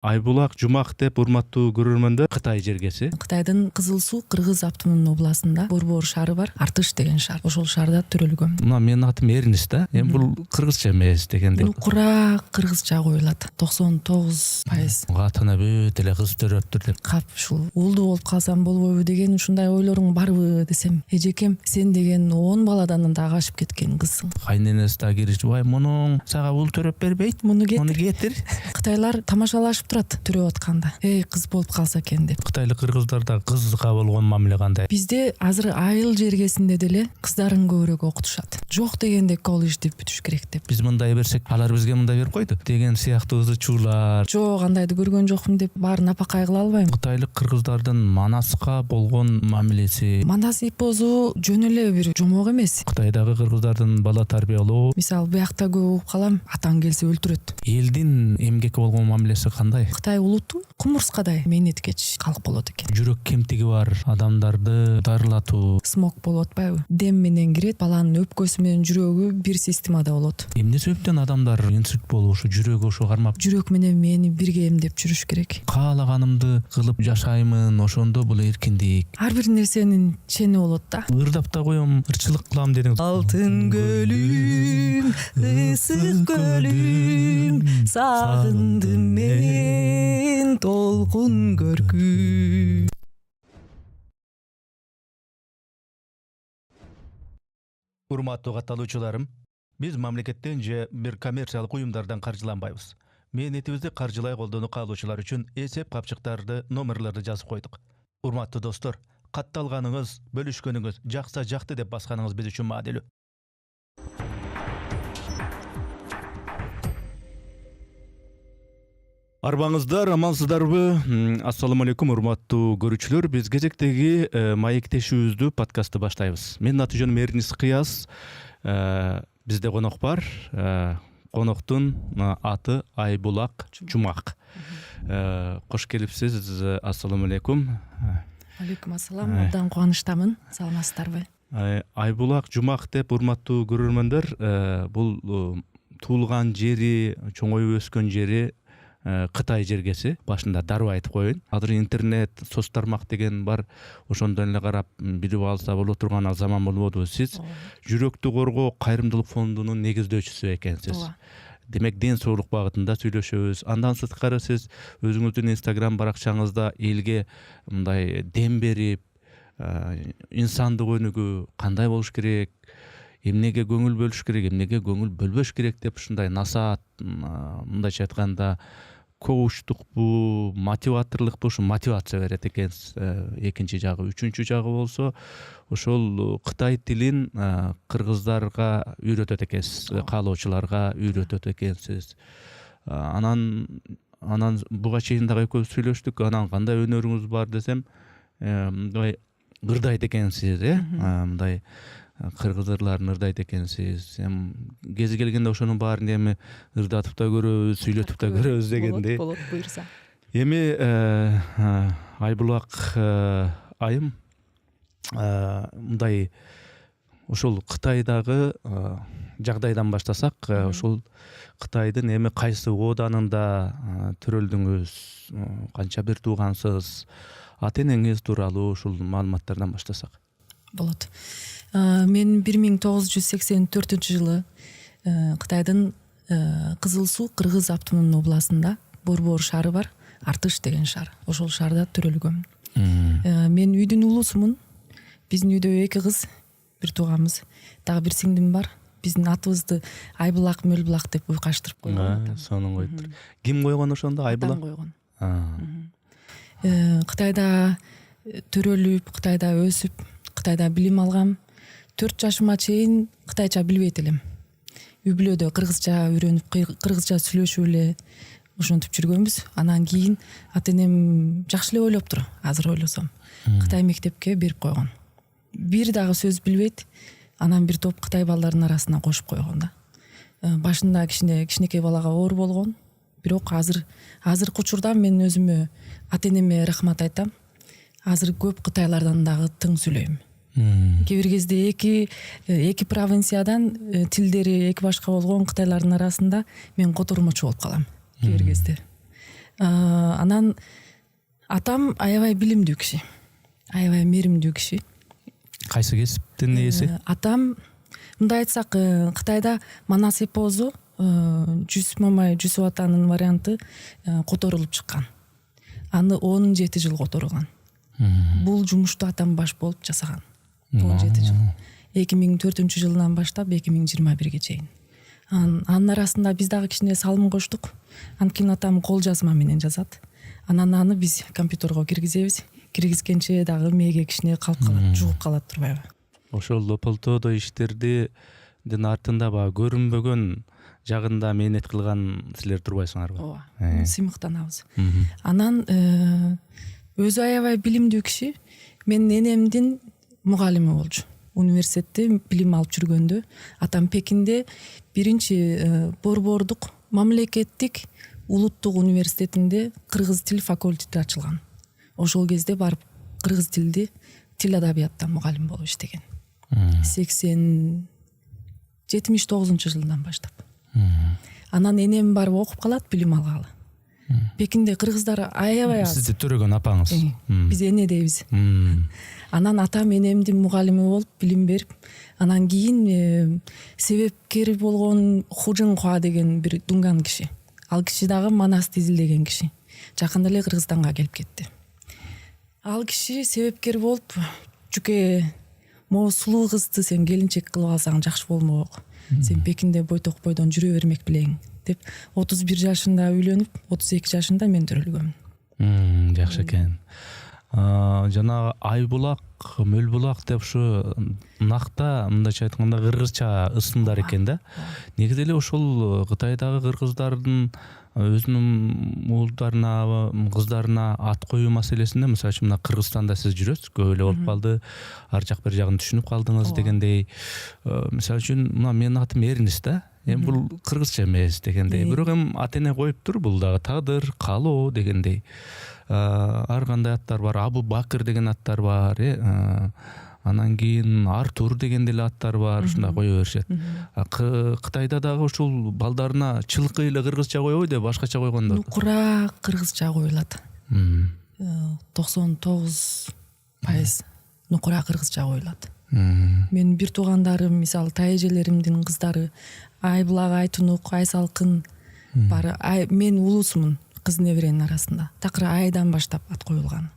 Айбулак Жумак деп урматтуу көрөрмөндөр, Кытай жергеси. Кытайдын Кызыл Суу Кыргыз автономный областында Борбор шаары бар, Артыш деген шаар. Ошол шаарда төрөлгөм. Мына менин атым Эрнис да. Эми бул кыргызча эмес дегенде. Бул кураа кыргызча коюлат. 99%. Атына бүт эле кыз төрөптүр деп. Кап ушул уулду болуп калсам болбойбу деген ушундай ойлоруң барбы десем, эжекем сен деген 10 баладан дагы ашып кеткен кызсың. Кайненеси да киришип, "Ай, мунуң сага ул төрөп бербейт. Муну Муну кетир. кетир." Кытайлар тамашалашып турат төрөп атканда. Кыз болуп калса экен деп. Кытайлык кыргыздарда кызга болгон мамиле кандай? Бизде азыр айыл жергесинде деле кыздарын көбүрөөк окутушат. Жок дегенде колледж деп бүтүш керек деп. Биз мындай берсек, алар бизге мындай берип койду деген сыяктуу ызычуулар. Жок, андайды көргөн жокмун деп баарын апакай кыла албайм. Кытайлык кыргыздардын манаска болгон мамилеси. Манас ипозу жөн эле бир жомок эмес. Кытайдагы кыргыздардын бала тарбиялоо, Мисалы, буякта көп угуп калам, атаң келсе өлтүрөт. элдин эмгекке болгон мамилеси кандай? Кытай улуту кумурскадай мээнеткеч калк болот экен. Жүрөк кемтиги бар адамдарды дарылатуу. Смог болуп атпайбы? Дем менен кирет, баланын өпкөсү менен жүрөгү бир системада болот. Эмне себептен адамдар инсульт болуп, ушу жүрөгү ошо кармап, Жүрөк менен мени бирге эмдеп жүрүш керек. каалаганымды кылып жашаймын, ошондо бул эркиндик. Ар бир нерсенин чени болот да. Ырдап да коем, ырчылык кылам дедиңиз. Алтын көлүм, ысык көлүм, сагындым мен толкун көркүм. Урматтуу катталуучуларым, биз мамлекеттен же бир коммерциялык уюмдардан каржыланбайбыз. Мээнетибизди каржылай колдонуу каалоочулар үчүн эсеп капчыктарды, номерлерди жазып койдук. Урматтуу достор, катталганыңыз, бөлүшкөнүңүз, жакса жакты деп басканыңыз биз үчүн маанилүү. Арбаңыздар, амансыздарбы? Ассаламу алейкум, урматтуу көрүүчүлөр. Биз кезектеги маектешүүбүздү, подкастты баштайбыз. Менин аты жөнүм Эрнис Кыяз. Бизде конок бар. Коноктун аты Айбулак Жумак. Кош келипсиз. Ассаламу алейкум. Алейкум ассалам. Абдан кубанычтамын. Саламатсыздарбы? Айбулак Жумак деп урматтуу көрөрмөндөр, бул туулган жери, чоңоюп өскөн жери Кытай жергеси. Башында дароо айтып коеюн. Азыр интернет, соц тармак деген бар. Ошондон эле карап билип алса боло турган заман болбодубу. Сиз жүрөктү коргоо кайрымдуулук фондунун негиздөөчүсү экенсиз. Демек, ден соолук багытында сүйлөшөбүз. Андан сырткары сиз өзүңүздүн Instagram баракчаңызда элге мындай дем берип, инсандык өнүгүү кандай болуш керек, эмнеге көңүл бөлүш керек, эмнеге көңүл бөлбөш керек деп ушундай насаат, мындайча айтканда, коучтукпу, мотиваторлукпу, ушу мотивация берет экенсиз. Экинчи жагы, үчүнчү жагы болсо, ошол Кытай тилин кыргыздарга үйрөтөт экенсиз, каалоочуларга үйрөтөт экенсиз. Анан буга чейин дагы экөөбүз сүйлөштүк. Анан кандай өнөрүңүз бар десем, мындай ырдайт экенсиз, мындай кыргыз ырларын ырдайт экенсиз. Кези келгенде ошонун баарын эми ырдатып да көрөбүз, сүйлөтүп да көрөбүз дегендей. Болот, буйрса. Эми Айбулак айым, мындай ошол Кытайдагы жагдайдан баштасак, ошол Кытайдын эми кайсы ооданында төрөлдүңүз, канча бир туугансыз, ата энеңиз тууралуу ушул маалыматтардан баштасак. Болот. Мен 1984-жылы Кытайдын Кызыл Суу Кыргыз автономный областында Борбор шаары бар, Артыш деген шаар. Ошол шаарда төрөлгөм. Мен үйдүн улуусумун. Биздин үйдө 2 кыз, бир тууганбыз. Дагы бир сиңдим бар. Биздин атыбызды Айбулак Мөлбулак деп уйкаштырып койгон. Сонун коюптур. Ким койгон ошондо Айбулак? Койгон. Кытайда төрөлүп, Кытайда өсүп, Кытайда билим алгам. 4 жашыма чейин кытайча билбейт элем. Үй бүлөдө кыргызча үйрөнүп, кыргызча сүйлөшүп эле ошентип жүргөнбүз. Анан кийин ата энем жакшы эле ойлоптур, азыр ойлосом. Кытай мектепке берип койгон. Бир дагы сөз билбейт. Анан бир топ кытай балдарынын арасына кошуп койгон да. Башында кичинекей балага оор болгон. Бирок азыркы учурда мен өзүмө, ата энеме рахмат айтам. Азыр көп кытайлардан дагы тың сүйлөйм. Кээ бир кезде эки провинциядан тилдери эки башка болгон кытайлардын арасында мен котормочу болуп калам. Кээ бир кезде. Анан атам аябай билимдүү киши, аябай мээримдүү киши. Кайсы кесиптин ээси? Атам, мындай айтсак, Кытайда Манас эпосу, Жүз Мамай Жүсүп атанын варианты которулуп чыккан. Аны 17 жыл которгон. Бул жумушту атам баш болуп жасаган. 17 жыл. 2004-жылынан баштап 2021-ге чейин. Анын арасында биз дагы кичине салым коштук. Анткени атам кол жазма менен жазат. Анан аны биз компьютерге киргизебиз. Киргизгенче дагы мээге кичине калып калат, жугуп калат турбайбы. Ошол полтодо иштердин артында баягы көрүнбөгөн жагында мээнет кылган силер турбайсыңарбы? Ооба, сыймыктанабыз. Анан өзү аябай билимдүү киши. Менин энемдин мугалими болчу. Университетте билим алып жүргөндө атам Пекинде биринчи Борбордук мамлекеттик улуттук университетинде кыргыз тил факультети ачылган. Ошол кезде барып кыргыз тилди, тил адабияттан мугалим болуп иштеген. 79-жылдан баштап. Анан энем барып окуп калат, билим алгалы. Пекинде кыргыздар аябай аз. Сизди төрөгөн апаңыз. Биз эне дейбиз. Анан атам энемдин мугалими болуп билим берип, анан кийин себепкер болгон Хужинхуа деген бир дунган киши. Ал киши дагы Манасты изилдеген киши. Жакында эле Кыргызстанга келип кетти. Ал киши себепкер болуп, жуке могу сулуу кызды сен келинчек кылып алсаң жакшы болмок. Сен Пекинде бойток бойдон жүрө бермек белең деп 31 жашында үйлөнүп, 32 жашында мен төрөлгөм. Жакшы экен. Жана Айбулак, Мөлбулак деп ушу накта мындайча айтканда кыргызча ысымдар экен да. Негизи эле ошол Кытайдагы кыргыздардын өзүнүн уулдарына, кыздарына ат коюу маселесинде, мисалы үчүн мына Кыргызстанда сиз жүрөсүз, көп эле болуп калды, ар жак бир жагын түшүнүп калдыңыз дегендей. Мисалы үчүн мына менин атым Эрнис да. Эми бул кыргызча эмес дегендей. Бирок эми ата эне коюптур, бул дагы тагдыр, каалоо дегендей. Ар кандай аттар бар, Абу Бакыр деген аттар бар, анан кийин Артур деген деле аттар бар, ушундай кое беришет. Кытайда дагы ушул балдарына чылкы эле кыргызча койбой деп башкача койгондор. Нукура кыргызча коюлат. 99% нукура кыргызча коюлат. Менин бир туугандарым, мисалы тайэжелеримдин кыздары Айбулак, Айтунук, Айсалкын бар. Мен улуусумун, кыз неберенин арасында. Такыр Айдан баштап ат коюлган.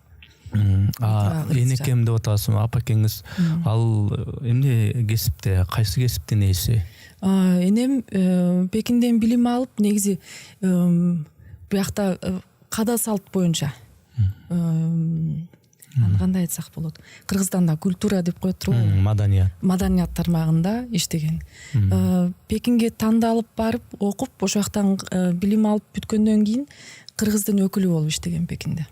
Энекем деп атасың, апакеңиз ал эмне кесипте, кайсы кесиптин ээси? Энем Пекинден билим алып, негизи буякта када салт боюнча. Кандай айтсак болот? Кыргызстанда культура деп коет турбайбы? Маданият тармагында иштеген. Пекинге тандалып барып, окуп, ошол жактан билим алып бүткөндөн кийин кыргыздын өкүлү болуп иштеген Пекинде.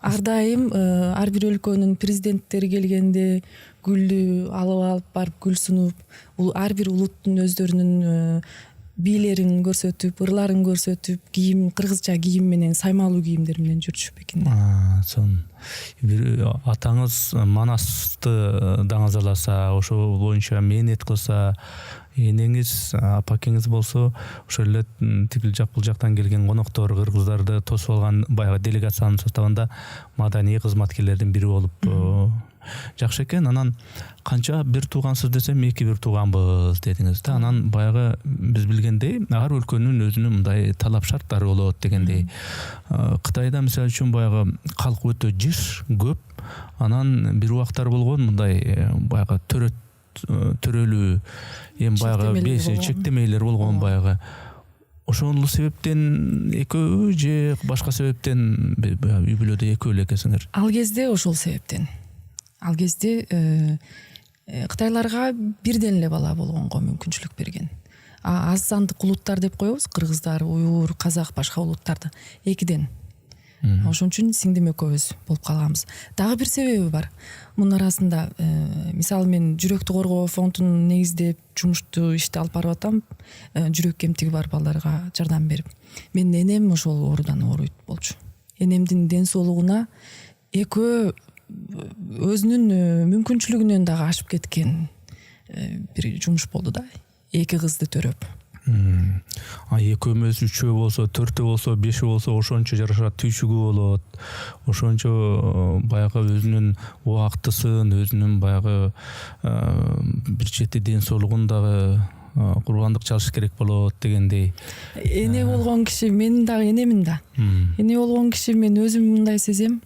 Ар дайым ар бир өлкөнүн президенттери келгенде гүлдү алып барып гүл сунуп, ар бир улуттун өздөрүнүн бийлерин көрсөтүп, ырларын көрсөтүп, кийим, кыргызча кийим менен, саймалуу кийимдер менен жүрчү Пекинде. Бир атаңыз Манасты даңазаласа, ошол боюнча мээнет кылса, энеңиз, апакеңиз болсо ошол эле тигил жак бул жактан келген коноктор, кыргыздарды тосуп алган баягы делегациянын составында маданий кызматкерлердин бири болуп жакшы экен. Анан канча бир туугансыз десем, 2 бир тууганбыз дедиңиз да. Анан баягы биз билгендей, ар өлкөнүн өзүнүн мындай талап шарттары болот дегендей. Кытайда мисалы үчүн баягы калк өтө жыш, көп. Анан бир убактар болгон мындай баягы төрөлүү, эми баягы чектемелер болгон баягы. Ошол себептен экөө же башка себептен үй бүлөдө экөө эле экенсиңер? Ал кезде ошол себептен. Ал кезде кытайларга бирден эле бала болгонго мүмкүнчүлүк берген. Аз сандык улуттар деп коебуз, кыргыздар, уйгур, казак, башка улуттарды 2ден. Ошон үчүн сиңдим экөөбүз болуп калганбыз. Дагы бир себеби бар. Мунун арасында мисалы мен жүрөктү коргоо фондун негиздеп жумушту ишти алып барып атам, жүрөк кемтиги бар балдарга жардам берип. Менин энем ошол оорудан ооруйт болчу. Энемдин ден соолугуна экөө өзүнүн мүмкүнчүлүгүнөн дагы ашып кеткен бир жумуш болду да. 2 кызды төрөп. Экөө эмес, үчөө болсо, төртөө болсо, бешөө болсо ошончо жарашат, түйшүгү болот. Ошончо баягы өзүнүн убактысын, өзүнүн баягы бир чети ден соолугун дагы курбандык чалыш керек болот дегендей. Эне болгон киши, мен дагы энемин да. Эне болгон киши мен өзүм мындай сезем.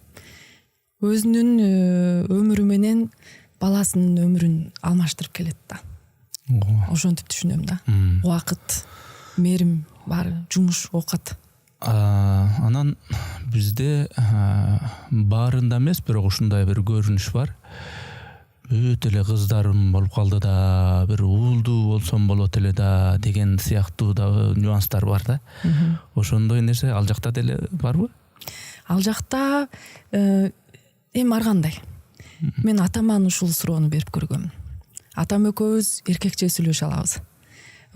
Өзүнүн өмүрү менен баласынын өмүрүн алмаштырып келет да. Ошентип түшүнөм да. Убакыт, мээрим баары, жумуш, оокат. Анан бизде баарында эмес, бирок ушундай бир көрүнүш бар. Бүт эле кыздарым болуп калды да, бир уулдуу болсом болот эле да деген сыяктуу дагы нюанстар бар да. Ошондой нерсе ал жакта деле барбы? Ал жакта эми ар кандай. Мен атаман ушул суроону берип көргөмүн. Атам экөөбүз эркекче сүйлөшө алабыз.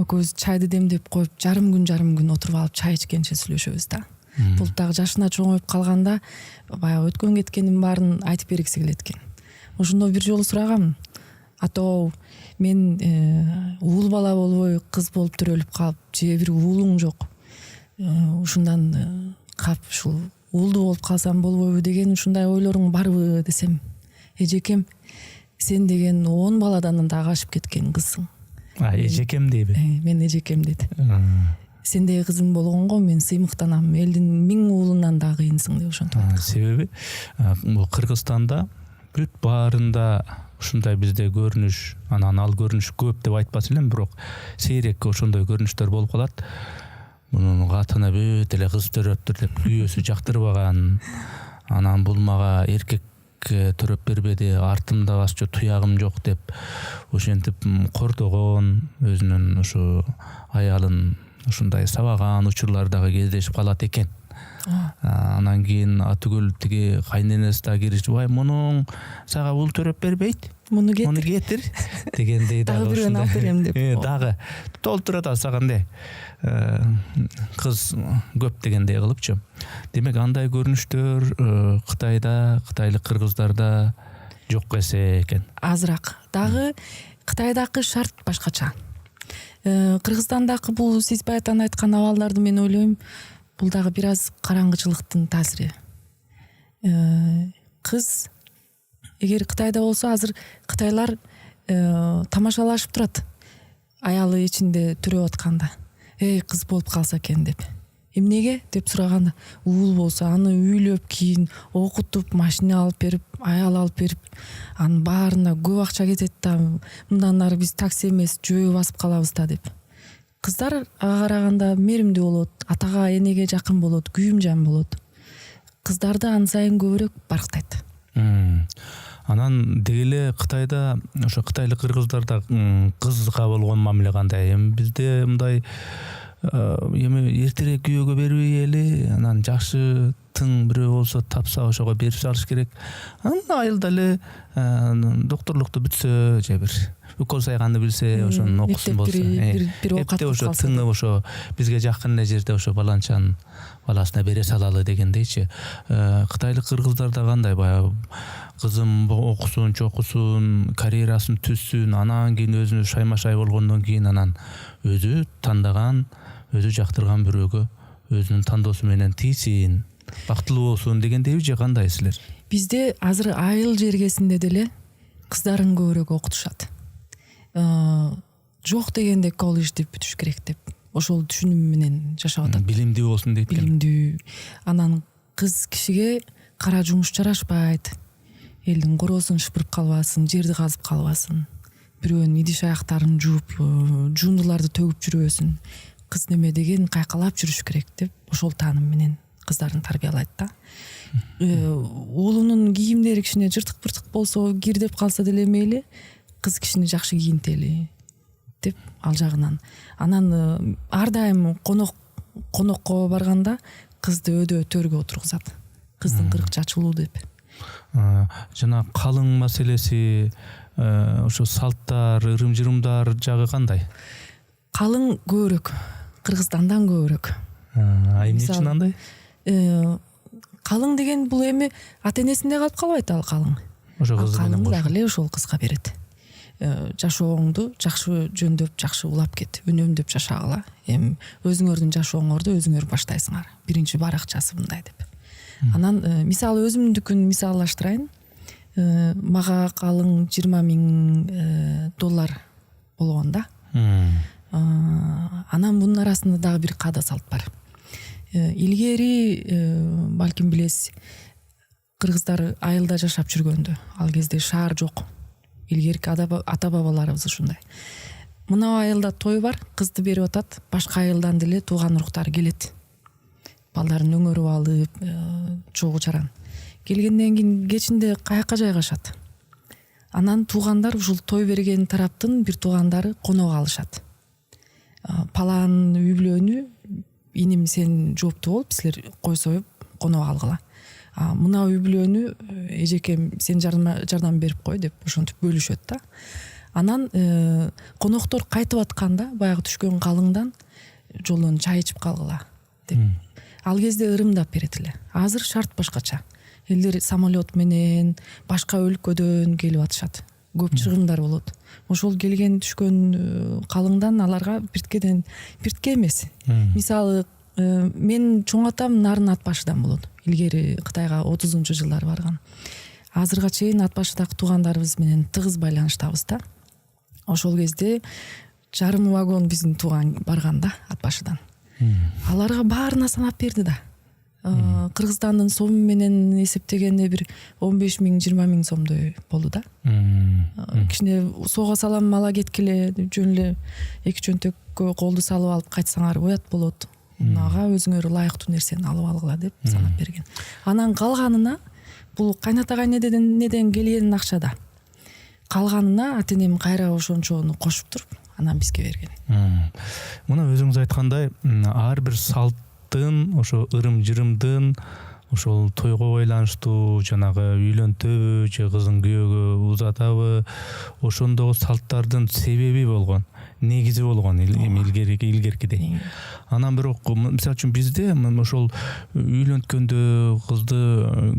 Экөөбүз чайды демдеп коюп, жарым күн отуруп алып чай ичкенче сүйлөшөбүз да. Бул дагы жашына чоңоюп калганда баягы өткөн кеткенин баарын айтып бергиси келет экен. Ошондо бир жолу сурагам. Атоо, мен уул бала болбой кыз болуп төрөлүп калып, же бир уулуң жок. Ушундан кап ушул уулдуу болуп калсам болбойбу деген ушундай ойлоруң барбы десем, эжекем, сен деген 10 баладан дагы ашып кеткен кызсың. Эжекем дейби? Мен эжекем деди. Сендей кызым болгонго мен сыймыктанам. Элдин 1000 уулунан дагы кыйынсың деп ошентип. Себеби бул Кыргызстанда бүт баарында ушундай бизде көрүнүш, анан ал көрүнүш көп деп айтпас элем, бирок сейрек ошондой көрүнүштөр болуп калат. Мунун катына бүт эле кыз төрөптүр деп күйөөсү жактырбаган. Анан бул мага эркек төрөп бербеди, артымда басчу туягым жок деп ошентип кордогон, өзүнүн ушу аялын ушундай сабаган учурлар дагы кездешип калат экен. Анан кийин атүгүл тиги кайненеси да киришип, мунуң сага ул төрөп бербейт, муну кетир дегендей дагы бирөөнү алып берем деп. Дагы толтура да сагандай кыз көп дегендей кылыпчы. Демек андай көрүнүштөр Кытайда, кытайлык кыргыздарда жок экен. Азыраак. Дагы Кытайдагы шарт башкача. Кыргызстандагы бул сиз баягы айткан абалдарды мен ойлойм, бул дагы бир аз караңгычылыктын таасири. Кыз эгер Кытайда болсо, азыр кытайлар тамашалашып турат. Аялы ичинде төрөп атканда, кыз болуп калса экен деп. Эмнеге деп сураганда, уул болсо аны үйлөп, кийин окутуп, машина алып берип, аял алып берип, анын баарына көп акча кетет да, мындан ары биз такси эмес, жөө басып калабыз да деп. Кыздар ага караганда мээримдүү болот, атага, энеге жакын болот, күйүм-жан болот. Кыздарды ан сайын көбүрөөк барктайт. Анан деги эле Кытайда ошо кытайлык кыргыздарда кызга болгон мамиле кандай? Бизде мындай эми эртерээк күйөөгө бербей эле, анан жакшы тың бирөө болсо тапса ошого берип салыш керек. Анан айылда эле докторлукту бүтсө, же бир укол сайганды билсе, ошону окусун болсо. Бир оокат ошо тыңы ошо бизге жакын эле жерде ошо баланчанын баласына бере салалы дегендейчи. Кытайлык кыргыздарда кандай? Баягы кызым окусун, чокусун, карьерасын түзсүн, анан кийин өзүнө шайма-шай болгондон кийин анан өзү тандаган, өзү жактырган бирөөгө өзүнүн тандоосу менен тийсин, бактылуу болсун дегендейби, же кандай силер? Бизде азыр айыл жергесинде деле кыздарын көбүрөөк окутушат. Жок дегенде колледж деп бүтүш керек деп, ошол түшүнүм менен жашап атат. Билимдүү болсун дейт. Билимдүү. Анан кыз кишиге кара жумуш жарашпайт. Элдин короосун шыпырып калбасын, жерди казып калбасын. Бирөөнүн идиш аяктарын жууп, жуундуларды төгүп жүрбөсүн. Кыз неме деген кайкалап жүрүш керек деп ошол тааным менен кыздарын тарбиялайт да. Уулунун кийимдери кичине жыртык-пыртык болсо, кирдеп калса деле мейли, кыз кишини жакшы кийинтели деп ал жагынан. Анан ар дайым конокко барганда кызды өдө төргө отургузат. Кыздын кырк чачылуу деп. Жана калың маселеси, ошо салттар, ырым-жырымдар жагы кандай? Калың көбүрөөк, Кыргызстандан көбүрөөк. Эмне үчүн андай? Калың деген бул эми ата-энесинде калып калбайт ал калың. Ошо кыз калың дагы эле ошол кызга берет. жашооңду жакшы жөндөп жакшы улап кет, үнөмдөп жашагыла. Эми өзүңөрдүн жашооңорду өзүңөр баштайсыңар. Биринчи баракчасы мындай деп. Анан мисалы өзүмдүкүн мисаллаштырайын. Мага калың $20,000 болгон да. Анан мунун арасында дагы бир каада салт бар. Илгери балким билесиз, кыргыздар айылда жашап жүргөндө, ал кезде шаар жок. Илгерки ата бабаларыбыз ушундай. Мына айылда той бар, кызды берип атат, башка айылдан деле тууган уруктар келет. Балдарын өңөрүп алып, чогуу чаран. Келгенден кийин кечинде каяка жайгашат. Анан туугандар ушул той берген тараптын бир туугандары конок алышат. Палан үй бүлөнү иним сен жооптуу болуп, силер кой союп конок алгыла. Мына үй бүлөнү эжекем сен жардам берип кой деп ошентип бөлүшөт да. Анан коноктор кайтып атканда баягы түшкөн калыңдан жолдон чай ичип калгыла деп. Ал кезде ырымдап берет эле. Азыр шарт башкача. Элдер самолет менен башка өлкөдөн келип атышат. Көп чыгымдар болот. Ошол келген түшкөн калыңдан аларга биртке эмес. Мисалы мен чоң атам Нарын ат башыдан болот. Илгери Кытайга 30-жылдары барган. Азырга чейин ат башыдагы туугандарыбыз менен тыгыз байланыштабыз да. Ошол кезде жарым вагон биздин тууган барган да ат башыдан. Аларга баарына санап берди да. Кыргызстандын сому менен эсептегенде бир 15,000-20,000 сомдой болду да. Кичине сого салам ала кеткиле деп жөн эле эки чөнтөккө колду салып алып кайтсаңар уят болот. Мага өзүңөр ылайыктуу нерсени алып алгыла деп санап берген. Анан калганына бул кайната кайнеден келген акча да. Калганына ата-энем кайра ошончону кошуп туруп анан бизге берген. Мына өзүңүз айткандай, ар бир салттын, ошо ырым-жырымдын, ошол тойго байланыштуу жанагы үйлөнтөбү же кызын күйөөгө узатабы, ошондогу салттардын себеби болгон, негизи болгон илгеркидей. Анан бирок мисалы үчүн бизде ошол үйлөнткөндө кызды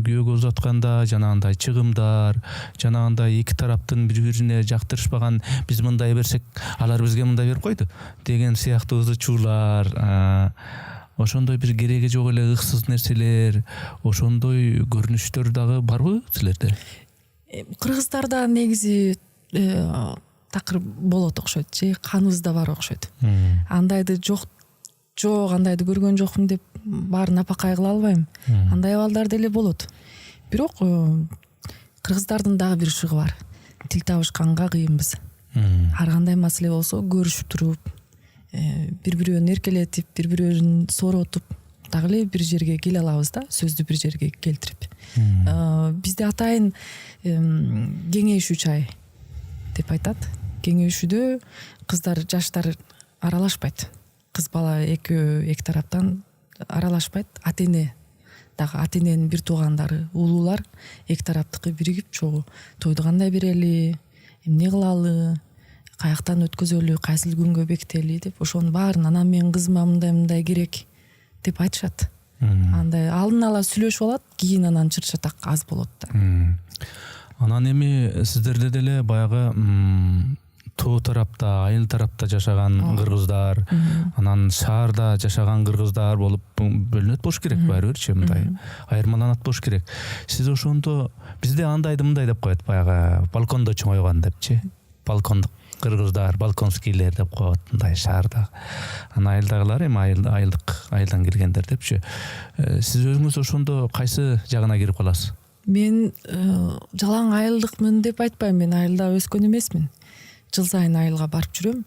күйөөгө узатканда жанагындай чыгымдар, жанагындай эки тараптын бири-бирине жактырышпаган, биз мындай берсек алар бизге мындай берип койду деген сыяктуу ызы-чуулар, ошондой бир кереги жок эле ыксыз нерселер, ошондой көрүнүштөр дагы барбы силерде? Кыргыздарда негизи такыр болот окшойт же, каныбызда бар окшойт. Андайды жок, андайды көргөн жокмун деп баарын апакай кыла албайм. Андай абалдар деле болот. Бирок кыргыздардын дагы бир шыгы бар. Тил табышканга кыйынбыз. Ар кандай маселе болсо көрүшүп туруп, бири-бирөөнү эркелетип, бири-бирөөнү сооротуп дагы эле бир жерге келе алабыз да, сөздү бир жерге келтирип. Бизде атайын кеңешүү чай деп айтат. Кеңешүүдө кыздар, жаштар аралашпайт. Кыз бала эки тараптан аралашпайт. Ата-эне дагы ата-эненин бир туугандары, улуулар эки тараптыкы биригип чогуу тойду кандай берели, эмне кылалы, каяктан өткөзөлү, кайсыл күнгө бекители деп ошонун баарын анан мен кызыма мындай керек деп айтышат. Андай алдын ала сүйлөшүп алат, кийин анан чыр-чатак аз болот да. Анан эми сиздерде деле баягы тоо тарапта, айыл тарапта жашаган кыргыздар, анан шаарда жашаган кыргыздар болуп бөлүнөт болуш керек, баары бирчи мындай айырмаланат болуш керек. Сиз ошондо бизде андайды мындай деп коет, баягы балкондо чоңойгон депчи. Балкондук кыргыздар, балконскийлер деп коет мындай шаарда. Анан айылдагылар эми айылдан киргендер депчи. Сиз өзүңүз ошондо кайсы жагына кирип каласыз? Мен жалаң айылдыкмын деп айтпайм, мен айылда өскөн эмесмин. Жыл сайын айылга барып жүрөм.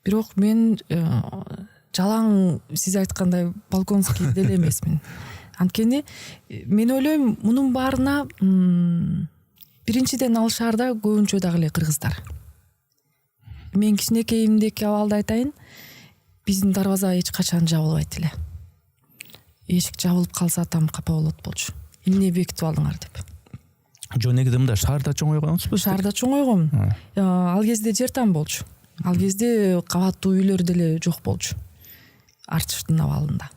Бирок мен жалаң сиз айткандай балконский деле эмесмин. Анткени мен ойлойм, мунун баарына биринчиден ал шаарда көбүнчө дагы эле кыргыздар. Мен кичинекейимдеки абалды айтайын, биздин дарбаза эч качан жабылбайт эле. Эшик жабылып калса атам капа болот болчу. Эмне бекитип алдыңар деп. Жо негизи мында шаарда чоңойгонсузбу? Шаарда чоңойгом. Ал кезде жер там болчу. Ал кезде кабаттуу үйлөр деле жок болчу. Артыштын абалында.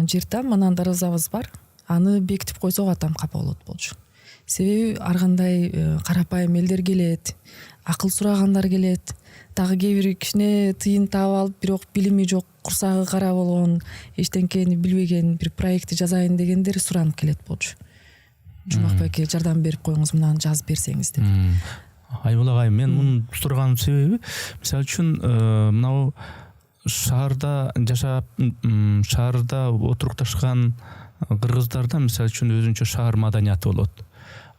Жер там, анан дарбазабыз бар. Аны бекитип койсок атам капа болот болчу. себеби ар кандай карапайым элдер келет, акыл сурагандар келет, дагы кээ бир кичине тыйын таап алып, бирок билими жок, курсагы кара болгон, эчтенкени билбеген бир проектти жазайын дегендер суранып келет болчу. Жумакбай аке, жардам берип коюңуз, мынаны жазып берсеңиз деп. Айбол агай, мен муну сурганым себеби, мисалы үчүн мынау шаарда жашап, шаарда отурукташкан кыргыздарда мисалы үчүн өзүнчө шаар маданияты болот.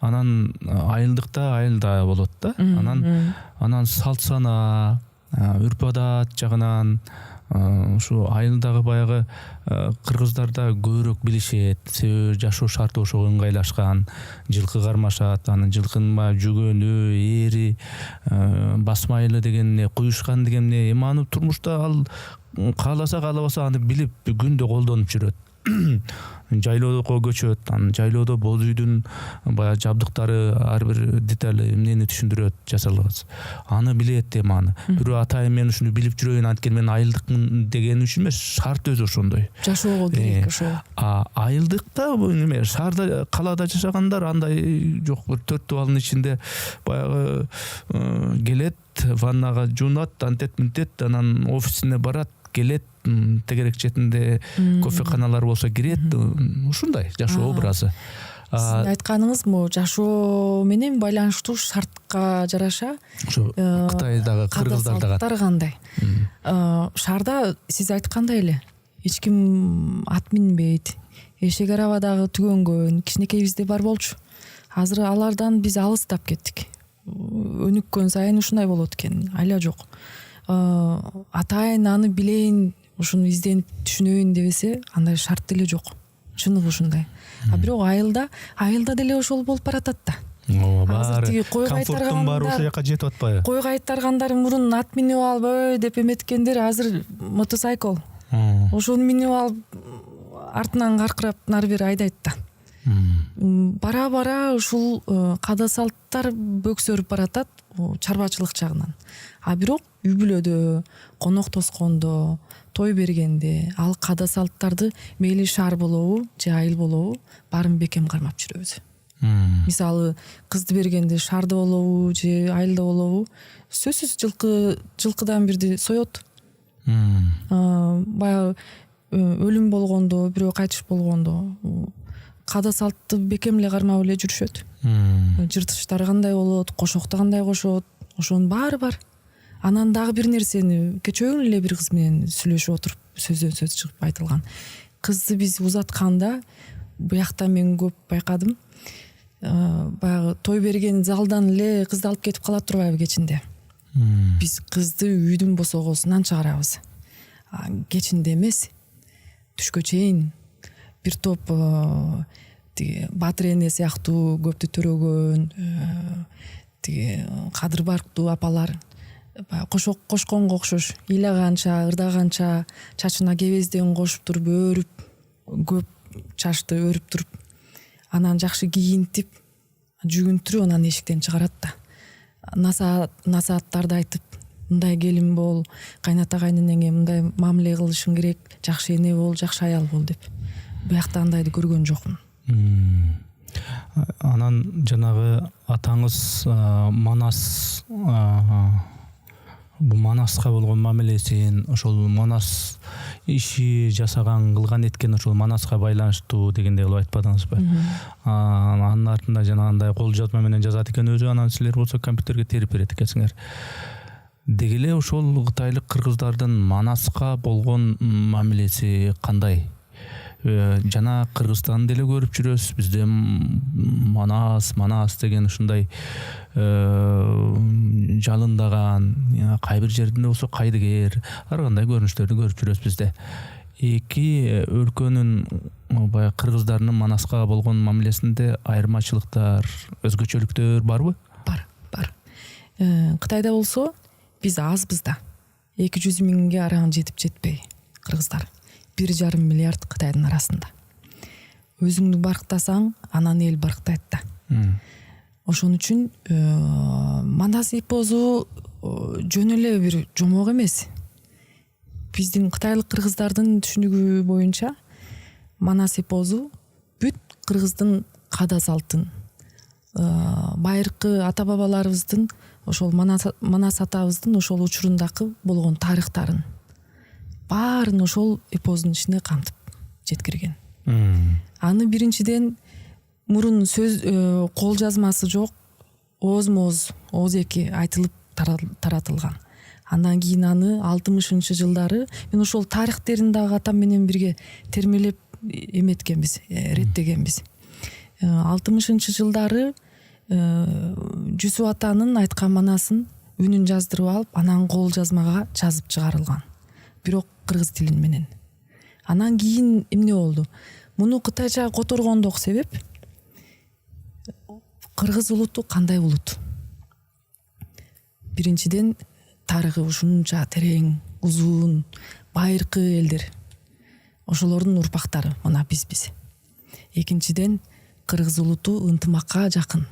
Анан айылдыкта айылда болот да. Анан салт сана, үрп адат жагынан ушу айылдагы баягы кыргыздарда көбүрөөк билишет. Себеби жашоо шарты ошого ыңгайлашкан. Жылкы кармашат, анын жылкынын жүгөнү, эри, басмайлы дегенне, куюшкан дегенне, эми аны турмушта ал кааласа каалабаса аны билип күндө колдонуп жүрөт. Жайлоодо көчөт, анан жайлоодо боз үйдүн баягы жабдыктары ар бир детали эмнени түшүндүрөт, жасалган. Аны билет эми аны. Бирөө атайын мен ушуну билип жүрөйүн, анткени мен айылдыкмын деген үчүн эмес, шарт өзү ошондой. Жашоого керек ошо. Айылдыкта эме шаарда, калаада жашагандар андай жок, бир 4 дубалдын ичинде баягы келет, ваннага жуунат, антет мынтет, анан офисине барат, келет, тегерек четинде кофеканалар болсо кирет, ушундай жашоо образы. Сиздин айтканыңыз могу жашоо менен байланыштуу шартка жараша ошо Кытайдагы кыргыздардагы кандай? Шаарда сиз айткандай эле эч ким ат минбейт, эшек арабадагы түгөнгөн, кичинекейибизде бар болчу. Азыр алардан биз алыстап кеттик. Өнүккөн сайын ушундай болот экен, айла жок. Атайын аны билейин, ушуну изденип түшүнөйүн дебесе, андай шарт деле жок. Чыныгы ушундай. Бирок айылда деле ошол болуп баратат да. Баары комфорттун баары ошол жака жетип атпайбы? Койго айттаргандар мурун ат минип алып деп эметкендер азыр мотоцикл. Ошону минип алып артынан каркырап нары бери айдайт да. Бара ушул каада салттар бөксөрүп баратат чарбачылык жагынан. Бирок үй бүлөдө, конок тоскондо, той бергенде ал каада салттарды мейли шаар болобу же айыл болобу баарын бекем кармап жүрөбүз. Мисалы кызды бергенде шаарда болобу же айылда болобу, сөзсүз жылкыдан бирди соет. Баягы өлүм болгондо, бирөө кайтыш болгондо каада салтты бекем эле кармап эле жүрүшөт. Жыртыштар кандай болот, кошокто кандай кошот, ошонун баары бар. Анан дагы бир нерсени кечөөгүн эле бир кыз менен сүйлөшүп отуруп сөздөн сөз чыгып айтылган. Кызды биз узатканда буякта мен көп байкадым. Баягы той берген залдан эле кызды алып кетип кала турбайбы кечинде. Биз кызды үйдүн босогосунан чыгарабыз. Кечинде эмес, түшкө чейин бир топ тиги Батыр эне сыяктуу көптү төрөгөн тиги кадыр барктуу апалар кошконго окшош ыйлаганча, ырдаганча, чачына кебезден кошуп туруп өрүп, көп чачты өрүп туруп, анан жакшы кийинтип, жүгүнтүрүп анан эшиктен чыгарат да. Насааттарды айтып, мындай келин бол, кайната кайненеңе мындай мамиле кылышың керек, жакшы эне бол, жакшы аял бол деп. Буякта андайды көргөн жокмун. Анан жанагы атаңыз Манас, бул Манаска болгон мамилесин, ошол Манас иши жасаган, кылган эткен ошол Манаска байланыштуу дегендей кылып айтпадыңызбы? Анын артында жанагындай кол жазма менен жазат экен өзү, анан силер болсо компьютерге терип берет экенсиңер. Деги эле ошол кытайлык кыргыздардын Манаска болгон мамилеси кандай? Жана Кыргызстанды деле көрүп жүрөбүз, бизде Манас деген ушундай жалындаган, кай бир жерде болсо кайдыгер, ар кандай көрүнүштөрдү көрүп жүрөбүз бизде. Эки өлкөнүн баягы кыргыздарынын Манаска болгон мамилесинде айырмачылыктар, өзгөчөлүктөр барбы? Бар. Кытайда болсо биз азбыз да. 200 миңге араган жетпей кыргыздар. 1,5 миллиард Кытайдын арасында. Өзүңдү барктасаң, анан эл барктайт да. Ошон үчүн Манас эпосу жөн эле бир жомок эмес. Биздин кытайлык кыргыздардын түшүнүгү боюнча Манас эпосу бүт кыргыздын каада салтын, байыркы ата бабаларыбыздын ошол манас атабыздын ошол учурундагы болгон тарыхтарын баарын ошол эпоздун ичине камтып жеткирген. Аны биринчиден мурун сөз кол жазмасы жок, ооз эки айтылып таратылган. Андан кийин аны 60-жылдары мен ошол тарыхтерин дагы атам менен бирге термелеп эметкенбиз, реттегенбиз. 60-жылдары Жүсүп атанын айткан манасын үнүн жаздырып алып, анан кол жазмага жазып чыгарылган. Бирок кыргыз тилин менен. Анан кийин эмне болду? Муну кытайча которгондок себеп кыргыз улуту кандай улут? Биринчиден тарыхы ушунча терең, узун, байыркы элдер. Ошолордун урпактары мына бизбиз. Экинчиден кыргыз улуту ынтымакка жакын.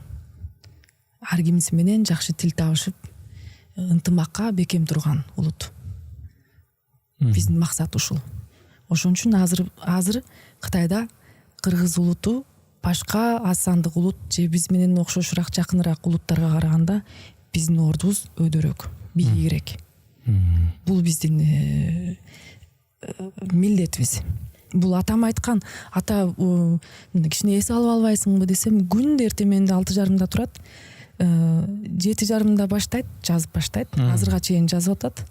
Ар кимиси менен жакшы тил табышып, ынтымакка бекем турган улут. Биздин максат ушул. Ошон үчүн азыр Кытайда кыргыз улуту башка аз сандык улут же биз менен окшошураак, жакыныраак улуттарга караганда биздин ордубуз өйдөрөөк, бийигирээк. Бул биздин милдетибиз. Бул атам айткан. Ата кичине эс алып албайсыңбы десем, күндө эртеменде 6:30 турат. 7:30 баштайт, жазып баштайт. Азырга чейин жазып атат.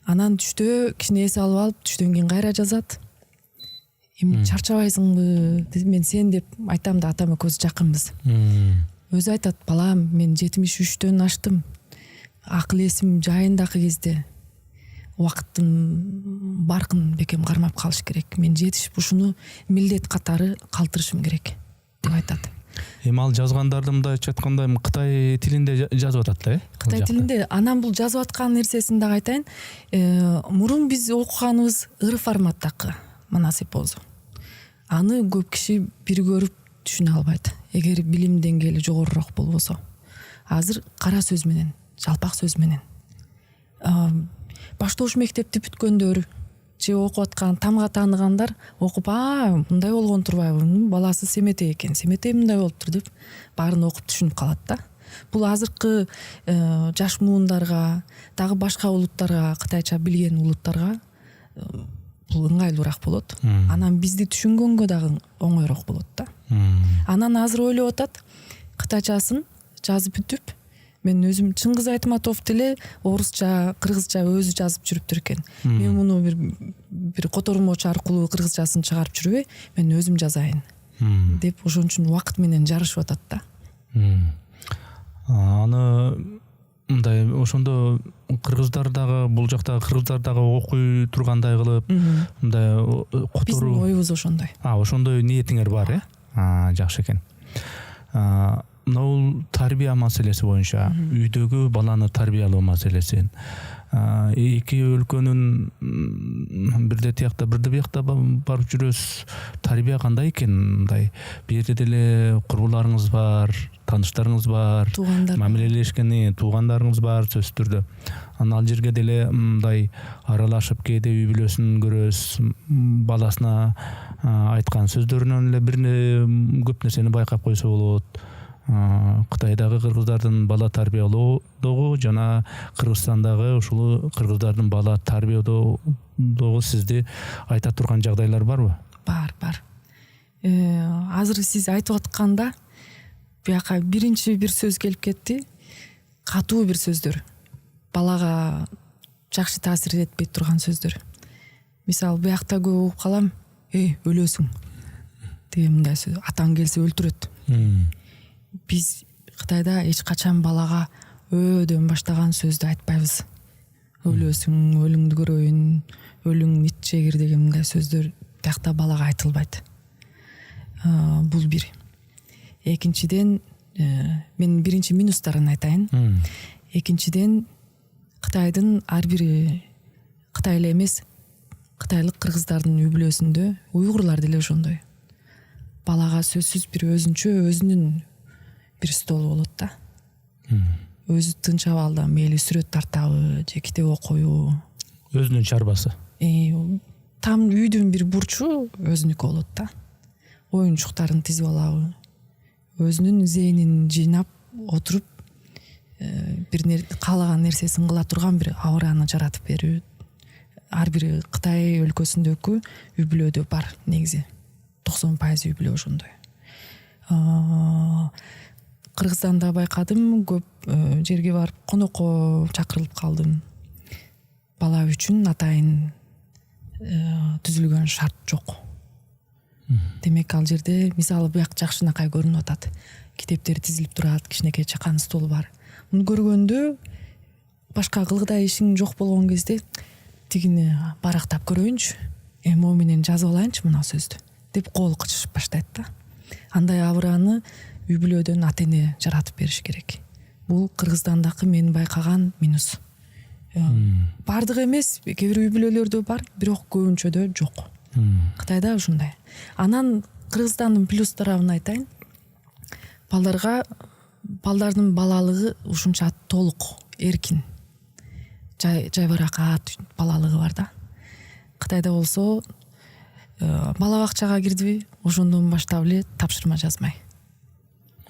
Анан түштө кичине эс алып түштөн кийин кайра жазат. Эми чарчабайсыңбы? Мен сен деп айтам да, атам экөөбүз жакынбыз. Өзү айтат: балам, мен 73-төн аштым. Акыл эсим жайындагы кезде убакыттын баркын бекем кармап калыш керек. Мен жетишип ушуну милдет катары калтырышым керек деп айтат. Эми ал жазгандарды мындайча айтканда Кытай тилинде жазып атат да, Кытай тилинде. Анан бул жазып аткан нерсесин дагы айтайын. Мурун биз окуганыбыз ыр форматтагы манас эпозу. Аны көп киши бир көрүп түшүнө албайт. Эгер билим деңгээли жогорураак болбосо. Азыр кара сөз менен, жалпак сөз менен. Баштоош мектепти бүткөндөр же окуп аткан, тамга тааныгандар окуп, мындай болгон турбайбы? Баласы Семетей экен, Семетей мындай болуптур деп баарын окуп түшүнүп калат да. Бул азыркы жаш муундарга, дагы башка улуттарга, кытайча билген улуттарга бул ыңгайлуураак болот. Анан бизди түшүнгөнгө дагы оңойроок болот да. Анан азыр ойлоп атат, кытайчасын жазып бүтүп, мен өзүм Чыңгыз Айтматов деле орусча, кыргызча өзү жазып жүрүптүр экен. Мен муну бир котормочу аркылуу кыргызчасын чыгарып жүрбөй, мен өзүм жазайын деп ошон үчүн убакыт менен жарышып атат да. Аны мындай ошондо кыргыздар дагы, бул жакта кыргыздар дагы окуй тургандай кылып, мындай которуу. Биздин оюбуз ошондой. Ошондой ниетиңер бар, жакшы экен. Мына тарбия маселеси боюнча, үйдөгү баланы тарбиялоо маселесин, эки өлкөнүн бирде тиякта, бирде биякта барып жүрөсүз. Тарбия кандай экен? Мындай бир жерде деле курбуларыңыз бар, тааныштарыңыз бар, мамилелешкен туугандарыңыз бар сөзсүз түрдө. Анан ал жерге деле мындай аралашып, кээде үй бүлөсүн көрөсүз, баласына айткан сөздөрүнөн эле бир көп нерсени байкап койсо болот. Кытайдагы кыргыздардын бала тарбиялоодогу жана Кыргызстандагы ушул кыргыздардын бала тарбиялоодогу сизди айта турган жагдайлар барбы? Бар. Азыр сиз айтып атканда бияка биринчи бир сөз келип кетти. Катуу бир сөздөр. Балага жакшы таасир этпей турган сөздөр. Мисалы, биякта көп угуп калам: өлөсүң деген мындай сөз. Атаң келсе өлтүрөт. Биз Кытайда эч качан балага өөдөн баштаган сөздү айтпайбыз. Өлөсүң, өлүңдү көрөйүн, өлүң ит жегир деген мындай сөздөр биякта балага айтылбайт. Бул бир. Экинчиден, мен биринчи минустарын айтайын. Экинчиден, Кытайдын ар бир, Кытай эле эмес, кытайлык кыргыздардын үй бүлөсүндө уйгурлар деле ошондой. Балага сөзсүз бир өзүнүн бир стол болот да. Өзү тынч абалда мейли сүрөт тартабы же китеп окуйбу. Өзүнүн чарбасы. Там үйдүн бир бурчу өзүнүкү болот да. Оюнчуктарын тизип алабы. өзүнүн зээнин жыйнап отуруп бир каалаган нерсесин кыла турган бир аураны жаратып берүү ар бир Кытай өлкөсүндөгү үй бүлөдө бар. Негизи 90% үй бүлө ошондой. Кыргызстанда байкадым, көп жерге барып конокко чакырылып калдым. Бала үчүн атайын түзүлгөн шарт жок. Демек ал жерде мисалы буяк жакшынакай көрүнүп атат. Китептер тизилип турат, кичинекей чакан стол бар. Муну көргөндө башка кылгыдай ишиң жок болгон кезде тигини барактап көрөйүнчү, могу менен жазып алайынчы мына сөздү деп кол кычышып баштайт да. Андай аураны үй бүлөдөн ата эне жаратып бериш керек. Бул Кыргызстандагы мен байкаган минус. Бардыгы эмес, кээ бир үй бүлөлөрдө бар, бирок көбүнчөдө жок. Кытайда ушундай. Анан Кыргызстандын плюс тарабын айтайын. Балдардын балалыгы ушунча толук, эркин. Жайбаракат балалыгы бар да. Кытайда болсо бала бакчага кирдиби, ошондон баштап эле тапшырма жазмай.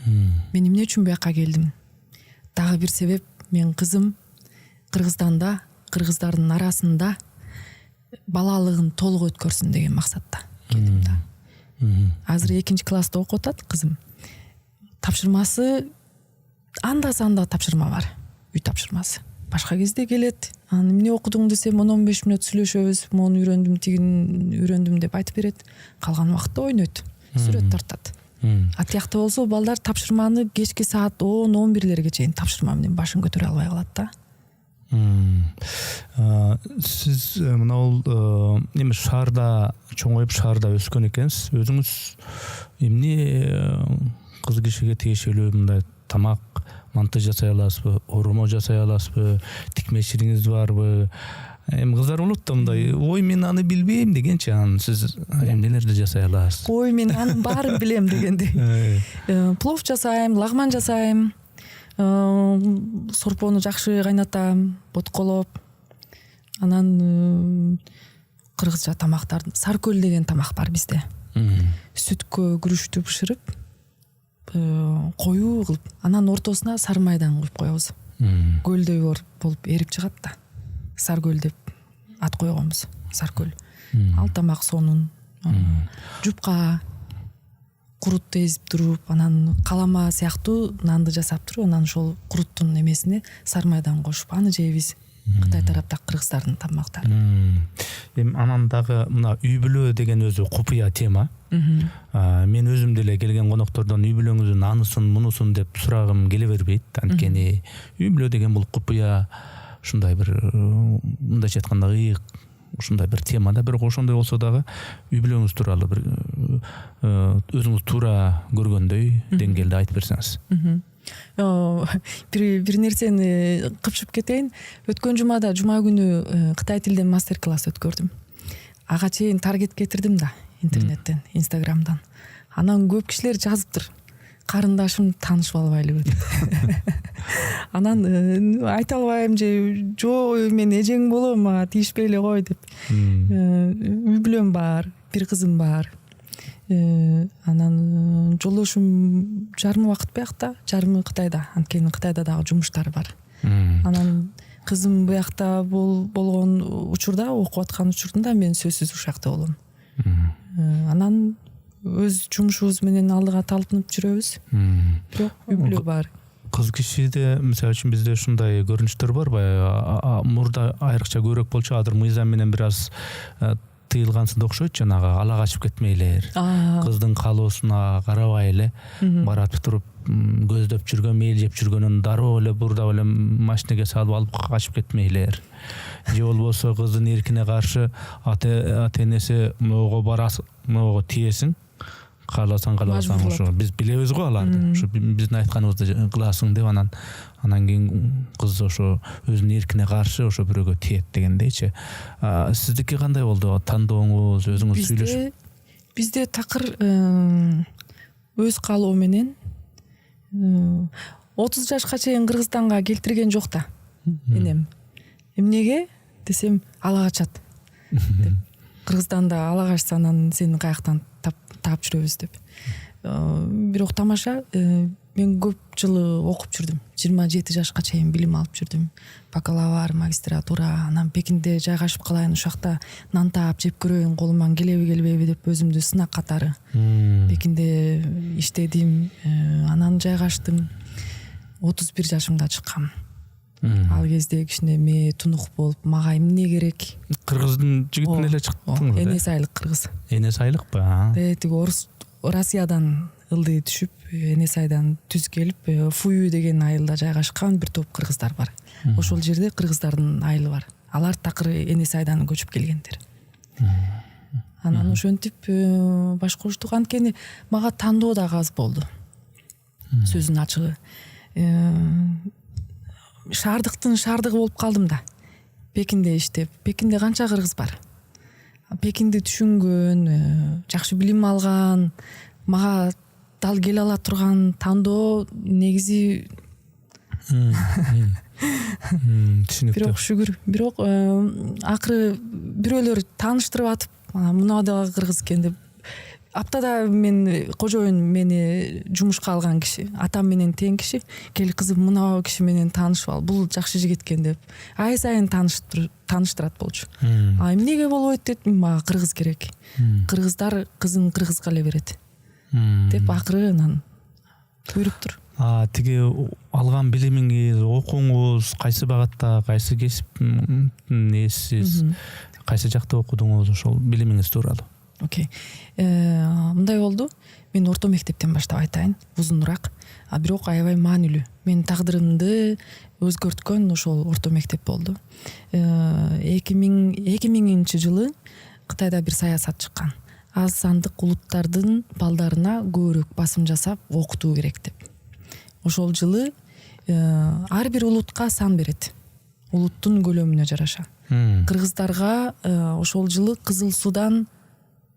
Мен эмне үчүн буяка келдим? Дагы бир себеп, мен кызым Кыргызстанда, кыргыздардын арасында балалыгын толук өткөрсүн деген максатта келдим да. Азыр 2-класста окуп атат кызым. Тапшырмасы анда-санда тапшырма бар. Үй тапшырмасы. Башка кезде келет. Анан эмне окудуң десем, 10-15 мүнөт сүйлөшөбүз. Мону үйрөндүм, тигин үйрөндүм деп айтып берет. Калган убакытта ойнойт, сүрөт тартат. А тиякта болсо балдар тапшырманы кечки саат 10-11-лерге чейин тапшырма менен башын көтөрө албай калат да. Сиз мына эми шаарда чоңоюп шаарда өскөн экенсиз. Өзүңүз эмне кыз кишиге тиешелүү мындай тамак монтаж жасай аласызбы, ормо жасай аласызбы, тикмечилигиңиз барбы? Эми кыздар болот да мындай, ой мен аны билбейм дегенчи, анан сиз эмнелерди жасай аласыз? Ой мен анын баарын билем дегендей. Плов жасайм, лагман жасайм. Сорпону жакшы кайнатам, ботколоп. Анан кыргызча тамактар, саркөл деген тамак бар бизде. Сүткө күрүчтү бышырып, коюу кылып, анан ортосуна сары майдан куюп коебуз. Көлдөй болуп эрип чыгат да. Саркөл деп ат койгонбуз. Саркөл. Ал тамак сонун. Жупка курутты эзип туруп, анан калама сыяктуу нанды жасап туруп, анан ошол куруттун эмесине сары майдан кошуп, аны жейбиз. Кытай тарапта кыргыздардын тамактары. Эми анан дагы мына үй бүлө деген өзү купуя тема. Мен өзүм деле келген коноктордон үй бүлөңүздүн анысын, мунусун деп сурагым келе бербейт. Анткени үй бүлө деген бул купуя ушундай бир мындайча айтканда ыйык ушундай бир темада, бирок ошондой болсо дагы үй бүлөңүз тууралуу бир өзүңүз туура көргөндөй деңгээлде айтып берсеңиз. Бир нерсени кыпшып кетейин. Өткөн жумада, жума күнү кытай тилден мастер-класс өткөрдүм. Ага чейин таргет кетирдим да интернеттен, инстаграмдан. Анан көп кишилер жазыптыр. Карындашым таанышып албайлы деп. Анан айта албайм же, жок мен эжең болом, мага тийишпей эле кой деп. Үй бүлөм бар, бир кызым бар. Анан жолдошум жарымы убакыт буякта, жарымы Кытайда. Анткени Кытайда дагы жумуштары бар. Анан кызым буякта болгон учурда, окуп аткан учурунда мен сөзсүз ушакта болом. Анан өз жумушубуз менен алдыга талпынып жүрөбүз. Бирок үй бүлө бар. Кыз кишиде мисалы үчүн бизде ушундай көрүнүштөр бар, баягы мурда айрыкча көбүрөөк болчу, азыр мыйзам менен бир аз тыйылгансында окшойт, жанагы ала качып кетмейлер. Кыздын каалоосуна карабай эле баратып туруп көздөп жүргөн, мейил жеп жүргөнүн дароо эле бурдап эле машинеге салып алып качып кетмейлер. Же болбосо кыздын эркине каршы ата энеси могу барасың, могу тиесиң, кааласаң ошо биз билебиз го аларды. Ошо биздин айтканыбызды кыласың деп анан кийин кыз ошо өзүнүн эркине каршы ошо бирөөгө тиет дегендейчи. Сиздики кандай болду? Тандооңуз, өзүңүз сүйлөшүп? Бизде такыр өз каалоо менен 30 жашка чейин Кыргызстанга келтирген жок да. Энем. Эмнеге десем, ала качат деп. Кыргызстанда ала качса анан сени каяктан таап жүрөбүз деп. Бирок тамаша, мен көп жылы окуп жүрдүм. 27 жашка чейин билим алып жүрдүм. Бакалавр, магистратура, анан Пекинде жайгашып калайын, ушакта нан таап жеп көрөйүн, колуман келеби деп өзүмдү сынак катары Пекинде иштедим. Анан жайгаштым. 31 жашымда чыккам. Ал кезде кичине мээ тунук болуп, мага эмне керек? Кыргыздын жигитине эле чыктыңыз да? Энес айылык кыргыз. Энес айылыкпы? Тиги орус Россиядан ылдый түшүп, Энес айдан түз келип, Фую деген айылда жайгашкан бир топ кыргыздар бар. Ошол жерде кыргыздардын айылы бар. Алар такыр Энес айдан көчүп келгендер. Анан ошентип башкуруштук. Анткени мага тандоо да аз болду. Сөздүн ачыгы. Шаардыктын шаардыгы болуп калдым да. Пекинде иштеп, Пекинде канча кыргыз бар. Пекинди түшүнгөн, жакшы билим алган, мага дал келе ала турган тандоо негизи түшүнүктүү. Бирок акыры бирөөлөр тааныштырып атып, мына дагы кыргыз экен деп. Аптада мен кожоюн мени жумушка алган киши, атам менен тең киши, кел кызым мына киши менен таанышып ал, бул жакшы жигит экен деп. Ай сайын тааныштырат болчу. Эмнеге болбойт деп, мага кыргыз керек. Кыргыздар кызын кыргызга эле берет деп акыры анан буйруптур. Тиги алган билимиңиз, окууңуз кайсы багатта, кайсы кесиптин ээсисиз, кайсы жакта окудуңуз, ошол билимиңиз тууралуу? Окей. Мындай болду. Мен орто мектептен баштап айтайын, узунураак. Бирок аябай маанилүү. Менин тагдырымды өзгөрткөн ошол орто мектеп болду. 2000 жылы Кытайда бир саясат чыккан. Аз сандык улуттардын балдарына көбүрөөк басым жасап окутуу керек деп. Ошол жылы ар бир улутка сан берет. Улуттун көлөмүнө жараша. Кыргыздарга ошол жылы Кызыл Судан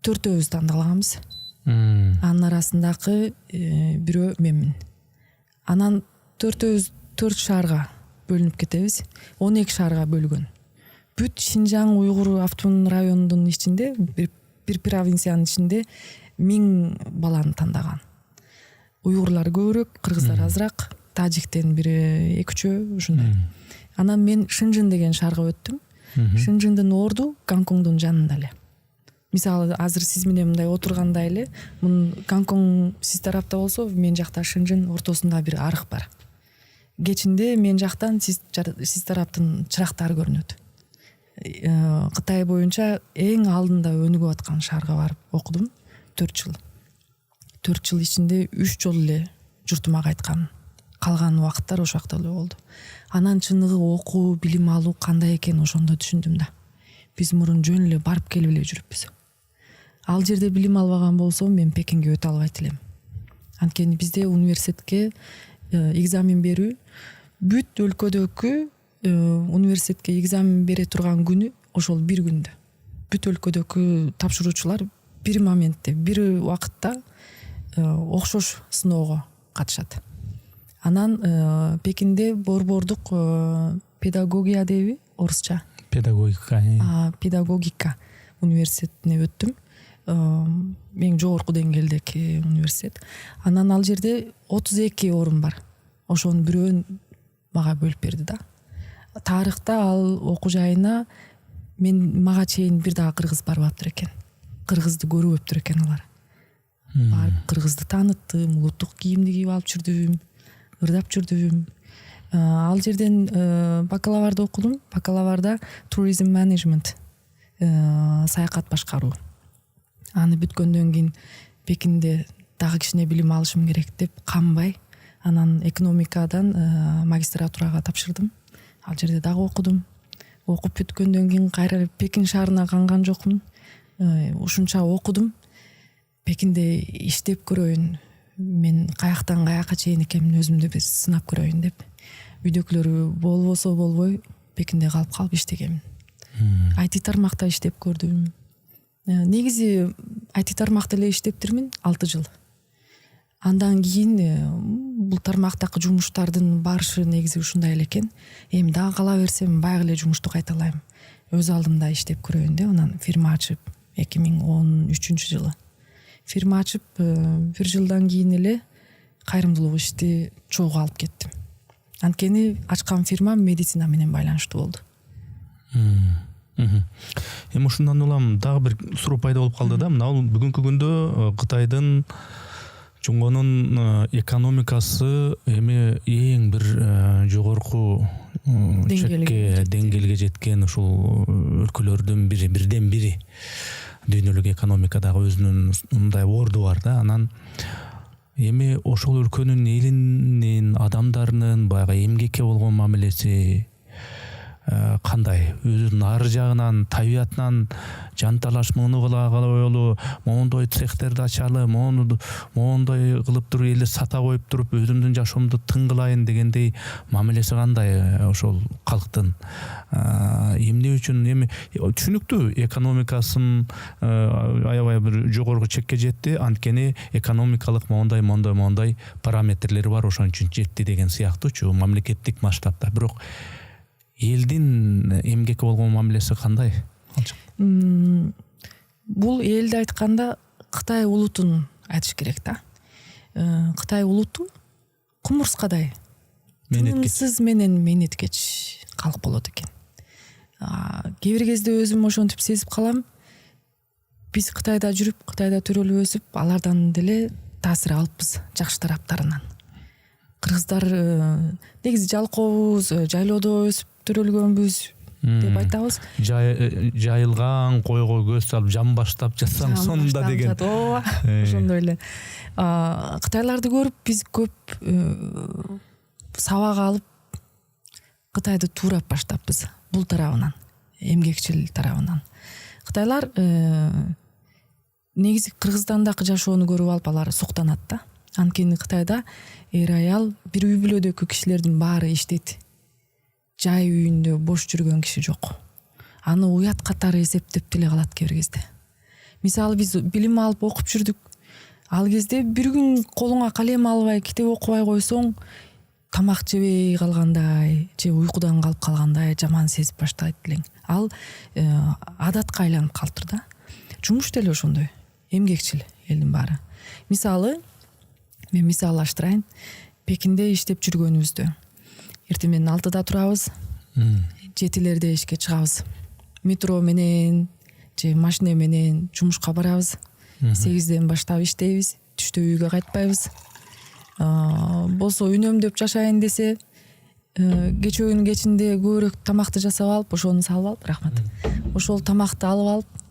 4 тандалганбыз. Анын арасындагы бирөө менмин. Анан 4 шаарга бөлүнүп кетебиз. 12 шаарга бөлгөн. Бүт Шинжаң уйгур автономдук районунун ичинде, бир провинциянын ичинде 1000 баланы тандаган. Уйгурлар көбүрөөк, кыргыздар азыраак, тажиктен бири 2-3 ушундай. Анан мен Шынжын деген шаарга өттүм. Шынжындын орду Гонконгдун жанында эле. Мисалы, азыр сиз менен мындай отурганда эле, Гонконг сиз тарапта болсо, мен жакта Шынжын ортосунда бир арык бар. Кечинде мен жактан сиз тараптын чырактары көрүнөт. Кытай боюнча эң алдында өнүгүп аткан шаарга барып окудум 4 жыл. 4 жыл ичинде 3 жолу эле журтума кайткам. Калган убакыттар ошол жакта эле болду. Анан чыныгы окуу, билим алуу кандай экен ошондо түшүндүм да. Биз мурун жөн эле барып келип эле жүрүппүз. Ал жерде билим албаган болсом, мен Пекинге өтө албайт элем. Анткени бизде университетке экзамен берүү, бүт өлкөдөгү университетке экзамен бере турган күнү ошол бир күндө. Бүт өлкөдөгү тапшыруучулар бир моментте, бир убакытта окшош сыноого катышат. Анан Пекинде борбордук педагогия дейби, орусча. Педагогика университетине өттүм. Эң жогорку деңгээлдеги университет. Анан ал жерде 32 орун бар. Ошонун бирөөн мага бөлүп берди да. Тарыхта ал окуу жайына мага чейин бир дагы кыргыз барбаптыр экен. Кыргызды көрүбөптүр экен алар. Барып кыргызды тааныттым, улуттук кийимди кийип алып жүрдүм, ырдап жүрдүм. Ал жерден бакалаврда окудум. Бакалаврда tourism management, саякат башкаруу. Аны бүткөндөн кийин Пекинде дагы кичине билим алышым керек деп канбай, анан экономикадан магистратурага тапшырдым. Ал жерде дагы окудум. Окуп бүткөндөн кийин кайра Пекин шаарына канган жокмун. Ушунча окудум. Пекинде иштеп көрөйүн. Мен каяктан каяка чейин экенмин, өзүмдү бир сынап көрөйүн деп. Үйдөгүлөр болбосо болбой Пекинде калып иштегенмин. IT тармакта иштеп көрдүм. Негизи IT тармакта эле иштептирмин 6 жыл. Андан кийин бул тармактагы жумуштардын барышы негизи ушундай эле экен. Эми дагы кала берсем баягы эле жумушту кайталайм. Өз алдымда иштеп көрөйүн деп анан фирма ачып 2013 жылы фирма ачып 1 жылдан кийин эле кайрымдуулук ишти чогуу алып кеттим. Анткени ачкан фирмам медицина менен байланыштуу болду. Эми ушундан улам дагы бир суроо пайда болуп калды да. Мына бүгүнкү күндө Кытайдын чоңгонун экономикасы эми эң бир жогорку деңгээлге жеткен ушул өлкөлөрдүн бирден бири. Дүйнөлүк экономикадагы өзүнүн мындай орду бар да. Анан эми ошол өлкөнүн элинин, адамдарынын баягы эмгекке болгон мамилеси кандай? Өзүнүн ар жагынан, табиятынан жанталаш муну кылалы, мондой цехтерди ачалы, мондой кылып туруп эле сата коюп туруп өзүмдүн жашоомду тыңгылайын дегендей мамилеси кандай ошол калктын? Эмне үчүн эми түшүнүктүү экономикасын аябай бир жогорку чекке жетти, анткени экономикалык мондой параметрлери бар, ошон үчүн жетти деген сыяктуучу мамлекеттик масштабта. Бирок элдин эмгекке болгон мамилеси кандай? Бул элди айтканда Кытай улутун айтыш керек да. Кытай улуту кумурскадай тынымсыз менен менеткеч калк болот экен. Кээ бир кезде өзүм ошентип сезип калам. Биз Кытайда жүрүп, Кытайда төрөлүп өсүп, алардан деле таасир алыппыз жакшы тараптарынан. Кыргыздар негизи жалкообуз, жайлоодо өсүп төрөлгөнбүз деп айтабыз. Жайылган койго көз салып жан баштап жатсаң сонунда деген. Ооба, ошондой эле. Кытайларды көрүп биз көп сабак алып Кытайды туурап баштаппыз бул тарабынан, эмгекчил тарабынан. Кытайлар негизи Кыргызстандагы жашоону көрүп алып алар суктанат да. Анткени Кытайда аял бир үй бүлөдөгү кишилердин баары иштейт. Жай үйүндө бош жүргөн киши жок. Аны уят катары эсептеп деле калат кээ бир кезде. Мисалы биз билим алып окуп жүрдүк. Ал кезде бир күн колуңа калем албай, китеп окубай койсоң, тамак жебей калгандай, же уйкудан калып калгандай жаман сезип баштайт элең. Ал адатка айланып калыптыр да. Жумуш деле ошондой, эмгекчил элдин баары. Мисалы, мен мисаллаштырайын. Пекинде иштеп жүргөнүбүздө эртең менен 6-да турабыз, 7-лерде ишке чыгабыз. Метро менен же машина менен жумушка барабыз. 8-ден баштап иштейбиз, түштө үйгө кайтпайбыз. Болсо үнөмдөп жашайын десе, кечөөнүн кечинде көбүрөөк тамакты жасап алып, ошону салып алып, рахмат. Ошол тамакты алып алып,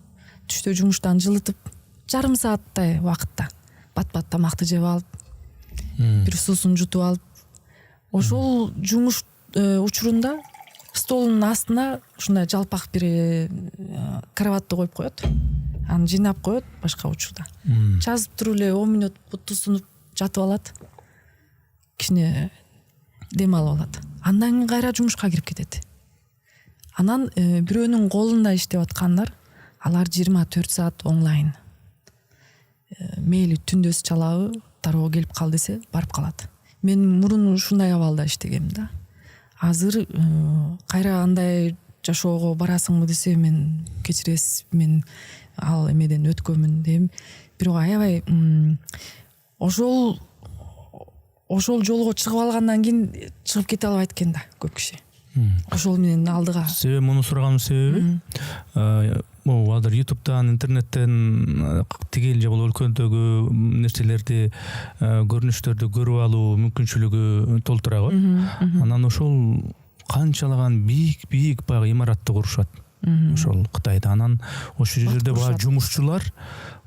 түштө жумуштан жылытып, жарым сааттай убакытта бат-бат тамакты жеп алып, бир суусун жутуп алып, ошол жумуш учурунда столдун астына ушундай жалпак бир кроватты коюп коет. Аны жыйнап коет башка учурда. Жазып туруп эле 10 мүнөт буту сунуп жатып алат. Кичине дем алып алат. Андан кийин кайра жумушка кирип кетет. Анан бирөөнүн колунда иштеп аткандар, алар 24 саат онлайн. Мейли түндөс чалабы, дароо келип кал десе, барып калат. Мен мурун ушундай абалда иштегем да. Азыр кайра андай жашоого барасыңбы десе, мен кечиресиз, мен ал эмеден өткөнмүн дейм. Бирок аябай ошол жолго чыгып алгандан кийин чыгып кете албайт экен да көп киши. Ошол менен алдыга. Себеби муну сураганын себеби азыр YouTube'дан, интернеттен тигил же бул өлкөдөгү нерселерди, көрүнүштөрдү көрүп алуу мүмкүнчүлүгү толтура го. Анан ошол канчалаган бийик баягы имаратты курушат. Ошол Кытайда. Анан ошол жерде баягы жумушчулар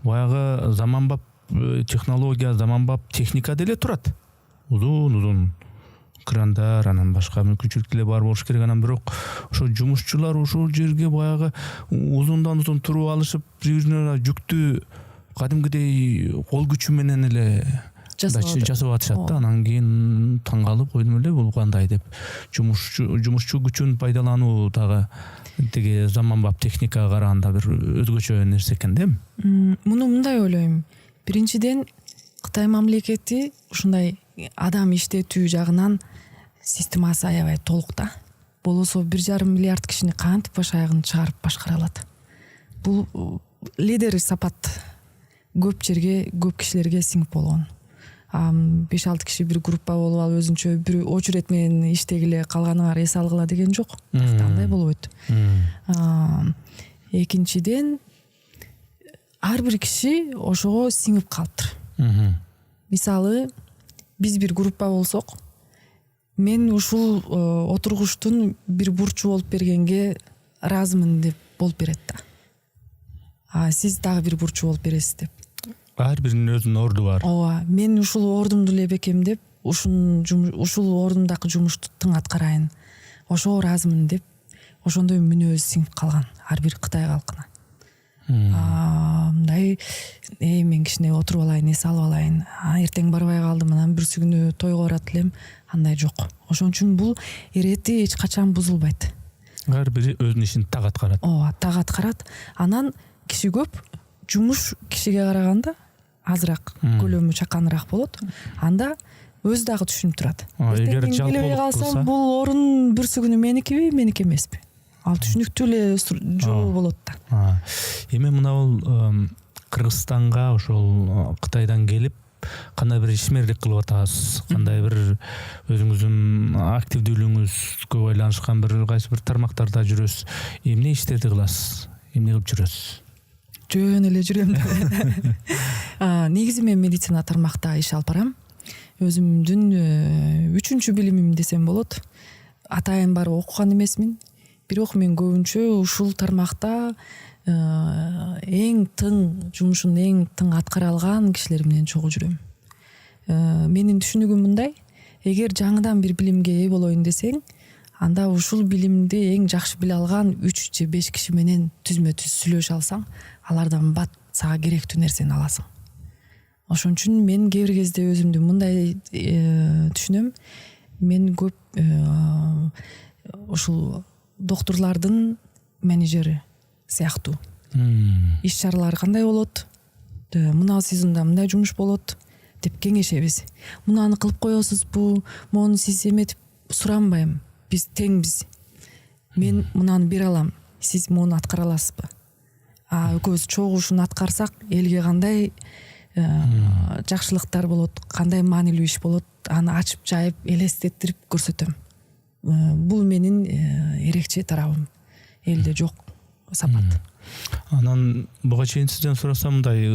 баягы заманбап технология, заманбап техника деле турат. Узун крандар, анан башка мүмкүнчүлүктөр бар болуш керек. Анан бирок ошо жумушчулар ошол жерге баягы узундан узун туруп алышып, бир-бирine жүктү кадимгидей кол күчү менен эле жасап атышат да. Анан кийин таң калып койдум эле, бул кандай деп. Жумушчу күчүн пайдалануу дагы тиги заманбап техникага караганда бир өзгөчө нерсе экен да. Муну мындай ойлойм. Биринчиден, Кытай мамлекети ушундай адам иштетүү жагынан системасы аябай толук да. Болосо 1,5 миллиард кишини кантип баш аягын чыгарып башкара алат. Бул лидер сапат көп жерге, көп кишилерге сиңип болгон. 5-6 киши бир группа болуп алып өзүнчө бир очередь менен иштегиле калганыңар эс алгыла деген жок. Андай болбойт. Экинчиден ар бир киши ошого сиңип калыптыр. Мисалы, биз бир группа болсок, мен ушул отургучтун бир бурчу болуп бергенге ыраазымын деп болуп берет да. Сиз дагы бир бурчу болуп бересиз деп. Ар биринин өзүнүн орду бар. Ооба, мен ушул ордумду эле бекемдеп, ушул ордумдагы жумушту тың аткарайын. Ошого ыраазымын деп, ошондой мүнөзү сиңип калган ар бир Кытай калкына. Мындай мен кичине отуруп алайын, эс алып алайын. Эртең барбай калдым, анан бүрсү күнү тойго барат элем. Андай жок. Ошон үчүн бул ирети эч качан бузулбайт. Ар бири өзүнүн ишин так аткарат. Ооба, так аткарат. Анан киши көп, жумуш кишиге караганда азыраак, көлөмү чаканыраак болот. Анда өзү дагы түшүнүп турат. Эгер жалпы келбей калсам, бул орун бүрсү күнү меникиби, меники эмеспи? Ал түшүнүктүү эле жолу болот да. Эми мына Кыргызстанга ошол Кытайдан келип кандай бир ишмерлик кылып атасыз, кандай бир өзүңүздүн активдүүлүгүңүзгө байланышкан бир кайсы бир тармактарда жүрөсүз. Эмне иштерди кыласыз? Эмне кылып жүрөсүз? Жөн эле жүрөм. Негизи мен медицина тармакта иш алып барам. Өзүмдүн 3-чү билимим десем болот. Атайын барып окуган эмесмин. Бирок мен көбүнчө ушул тармакта эң тың жумушун эң тың аткара алган кишилер менен чогуу жүрөм. Менин түшүнүгүм мындай: эгер жаңыдан бир билимге ээ болоюн десең, анда ушул билимди эң жакшы биле алган 3 же 5 киши менен түзмө-түз сүйлөшө алсаң, алардан бат сага керектүү нерсени аласың. Ошон үчүн мен кээ бир кезде өзүмдү мындай түшүнөм. Мен көп ушул доктурлардын менеджери сыяктуу. Иш чаралар кандай болот? Мына сезонда мындай жумуш болот деп кеңешебиз. Мунаны кылып коесузбу? Мону сиз эметип суранбайм. Биз теңбиз. Мен мунаны бере алам. Сиз мону аткара аласызбы? Экөөбүз чогуу ушуну аткарсак, элге кандай жакшылыктар болот, кандай маанилүү иш болот, аны ачып жайып элестетирип көрсөтөм. Бул менин эрекче тарабым. Элде жок сапат. Анан буга чейин сизден сурасам, мындай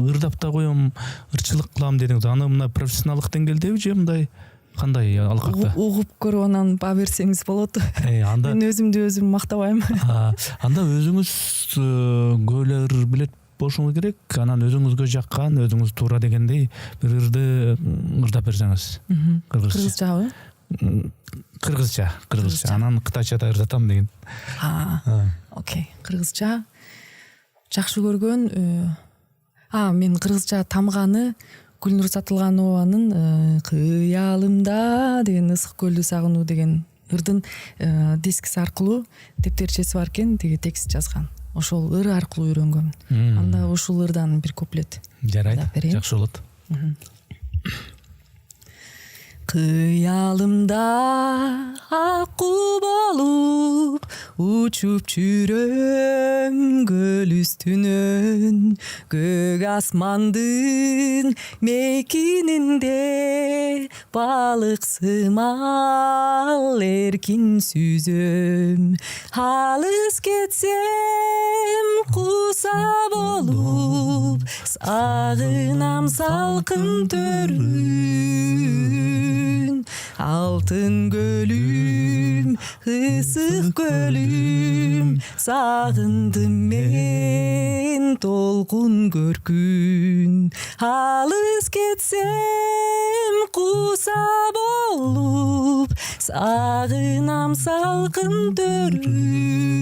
ырдап да коем, ырчылык кылам дедиңиз. Аны мына профессионалдык деңгээлдеби же мындай кандай алкакта? Угуп көрүп анан ба берсеңиз болот. Анда мен өзүмдү өзүм мактабайм. Анда өзүңүз көп эле ыр билет болушуңуз керек. Анан өзүңүзгө жаккан, өзүңүз туура дегендей бир ырды ырдап берсеңиз. Кыргызчабы? Кыргызча. Анан кытайчада ырдатам деген. Окей. Кыргызча жакшы көргөн. Мен кыргызча тамганы Гүлнур Сатылганованын «Кыялымда» деген «Ысык көлдү сагынуу» деген ырдын дискиси аркылуу тептерчеси бар экен, тиги текст жазган. Ошол ыр аркылуу үйрөнгөм. Анда ушул ырдан бир куплет. Жарайт, жакшы болот. Кыялымда акку болуп учуп жүрөм көл үстүнөн, көк асмандын мейкининде балык сымал эркин сүзөм. Алыс кетсем куса болуп, сагынам салкын төрүн. Алтын көлүм, ысык көлүм, сагындым мен толкун көркүн. Алыс кетсем куса болуп, сагынам салкын төрүн.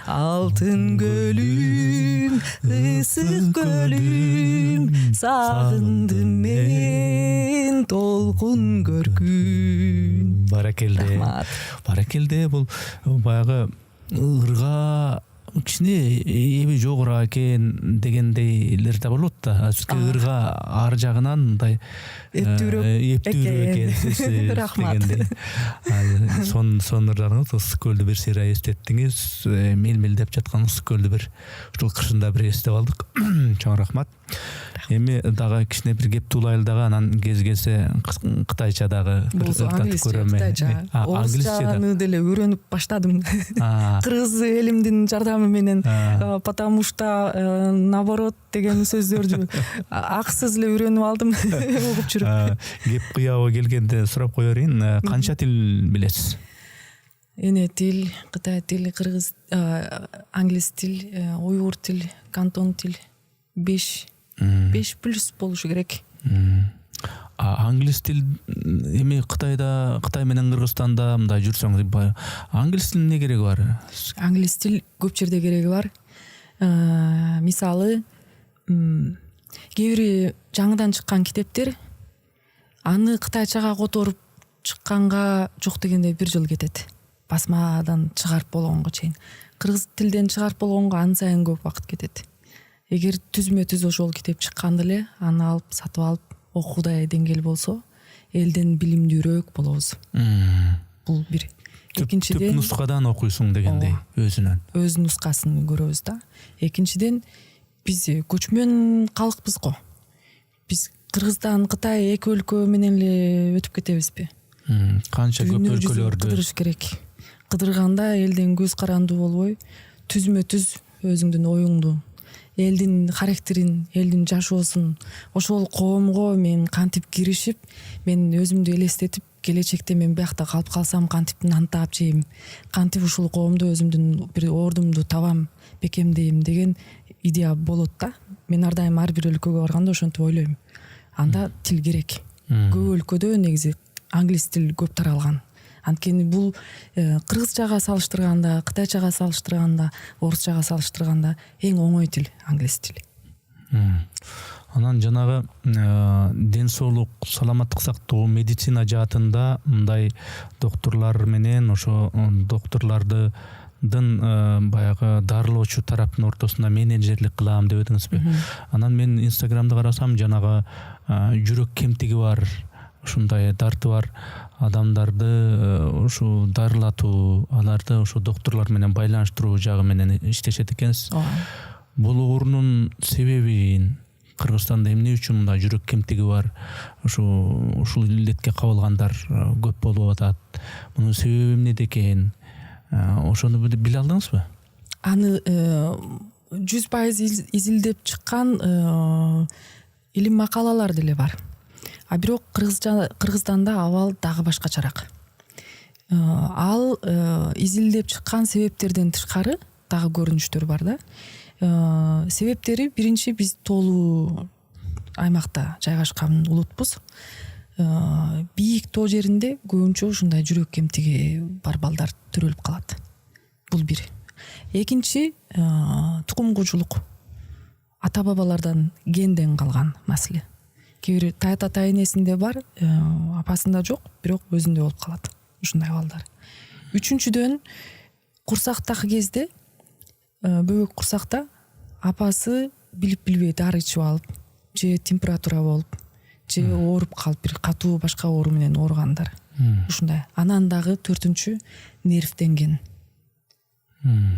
Алтын көлүм, ысык көлүм, сагындым мен толкун көркүн. Баракелде. Бул баягы ырга кичине эми жогору экен дегендейлер да болот да. Ырга ар жагынан мындай эптүүрөөк экен. Рахмат. Сонурларыңыз Ысык көлдү бир сыйра эстеттиңиз. Мелмелдеп жаткан Ысык көлдү бир ушул кышында бир эстеп алдык. Чоң рахмат. Эми дагы кичине бир кеп туулайлы дагы, анан кезгесе кытайча дагы татып көрөм. Орусчаны деле үйрөнүп баштадым. Кыргыз элимдин жардамы менен, потому что наоборот деген сөздөрдү аксыз эле үйрөнүп алдым. Угуп жүрүп. Кеп кыябы келгенде сурап кое берейин, канча тил билесиз? Эне тил, кытай тили, кыргыз, англис тил, уйгур тил, кантон тил 5 плюс болушу керек. Англис тил эми Кытай менен Кыргызстанда мындай жүрсөңүз, англис тилинин эмне кереги бар? Англис тил көп жерде кереги бар. Мисалы, кээ бири жаңыдан чыккан китептер аны кытайчага которуп чыкканга жок дегенде 1 жыл кетет. Басмадан чыгарып болгонго чейин. Кыргыз тилден чыгарып болгонго ан сайын көп убакыт кетет. Эгер түзмө-түз ошол китеп чыкканда эле аны алып сатып алып окуудай деңгээл болсо, элден билимдүүрөөк болобуз. Бул бир. Экинчиден түп нускадан окуйсуң дегендей, өз нускасын көрөбүз да. Экинчиден биз көчмөн калкпыз го. Биз Кыргызстан, Кытай эки өлкө менен эле өтүп кетебизби? Канча көп өлкөлөрдү кыдырыш керек. Кыдырганда элден көз карандуу болбой, түзмө-түз өзүңдүн оюңду, элдин характерин, элдин жашоосун, ошол коомго мен кантип киришип, мен өзүмдү элестетип, келечекте мен биякта калып калсам кантип нан таап жейм, кантип ушул коомдо өзүмдүн бир ордумду табам, бекемдейм деген идея болот да. Мен ар дайым ар бир өлкөгө барганда ошентип ойлойм. Анда тил керек. Көп өлкөдө негизи англис тил көп таралган. Анткени бул кыргызчага салыштырганда, кытайчага салыштырганда, орусчага салыштырганда эң оңой тил англис тили. Анан жанагы ден соолук, саламаттык сактоо, медицина жаатында мындай докторлор менен ошо докторлордун баягы дарылоочу тараптын ортосунда менеджерлик кылам деп өтүңүзбү? Анан мен Инстаграмды карасам, жанагы жүрөк кемтиги бар, ушундай дарты бар адамдарды ушу дарылатуу, аларды ушу докторлор менен байланыштыруу жагы менен иштешет экенсиз. Бул оорунун себебин, Кыргызстанда эмне үчүн мындай жүрөк кемтиги бар, ушул илдетке кабылгандар көп болуп атат, мунун себеби эмнеде экен, ошону биле алдыңызбы? Аны 100% изилдеп чыккан илим макалалар деле бар. А бирок Кыргызстанда абал дагы башкачараак. Ал изилдеп чыккан себептерден тышкары дагы көрүнүштөр бар да. Себептери биринчи, биз тоолуу аймакта жайгашкан улутпуз. Бийик тоо жеринде көбүнчө ушундай жүрөк кемтиги бар балдар төрөлүп калат. Бул бир. Экинчи, тукумкучулук. Ата бабалардан генден калган маселе. Кээ бир тайта тайнесинде бар, апасында жок, бирок өзүндө болуп калат ушундай балдар. Үчүнчүдөн, курсактагы кезде, бөбөк курсакта апасы билип-билбей дары ичип алып, же температура болуп, же ооруп калып, бир катуу башка оору менен ооругандар. Ушундай. Анан дагы 4-үнчү нервденген.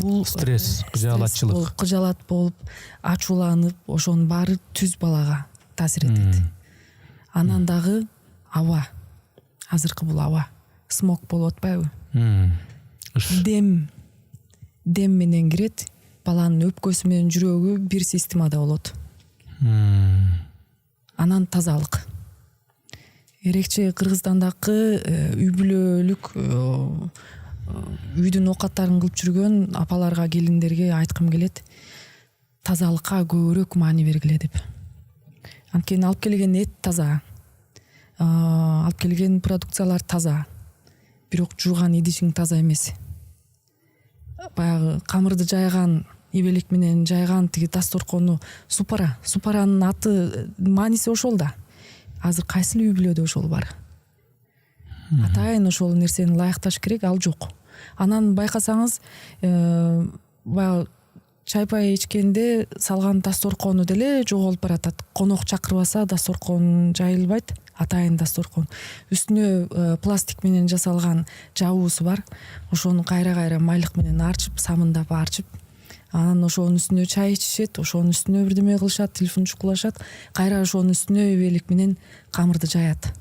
Бул стресс, кыжалат болуп, ачууланып, ошонун баары түз балага таасир этет. Анан дагы аба. Азыркы бул аба. Смог болуп атпайбы? Дем менен кирет. Баланын өпкөсү менен жүрөгү бир системада болот. Анан тазалык. Эрекче Кыргызстандагы үй бүлөлүк үйдүн оокаттарын кылып жүргөн апаларга, келиндерге айткым келет. Тазалыкка көбүрөөк маани бергиле деп. Анткени алып келген эт таза. Алып келген продукциялар таза. Бирок жууган идишиң таза эмес. Баягы камырды жайган, эбелек менен жайган тиги дасторкону супара. Супаранын аты, мааниси ошол да. Азыр кайсыл үй бүлөдө ошол бар? Атайын ошол нерсени ылайыкташ керек, ал жок. Анан байкасаңыз, баягы чай пай ичкенде салган дасторкону деле жоголуп баратат. Конок чакырбаса дасторкон жайылбайт, атайын дасторкон. Үстүнө пластик менен жасалган жабуусу бар. Ошону кайра майлык менен арчып, самындап арчып, анан ошонун үстүнө чай ичишет, ошонун үстүнө бирдеме кылышат, телефон чукулашат, кайра ошонун үстүнө эбелик менен камырды жаят.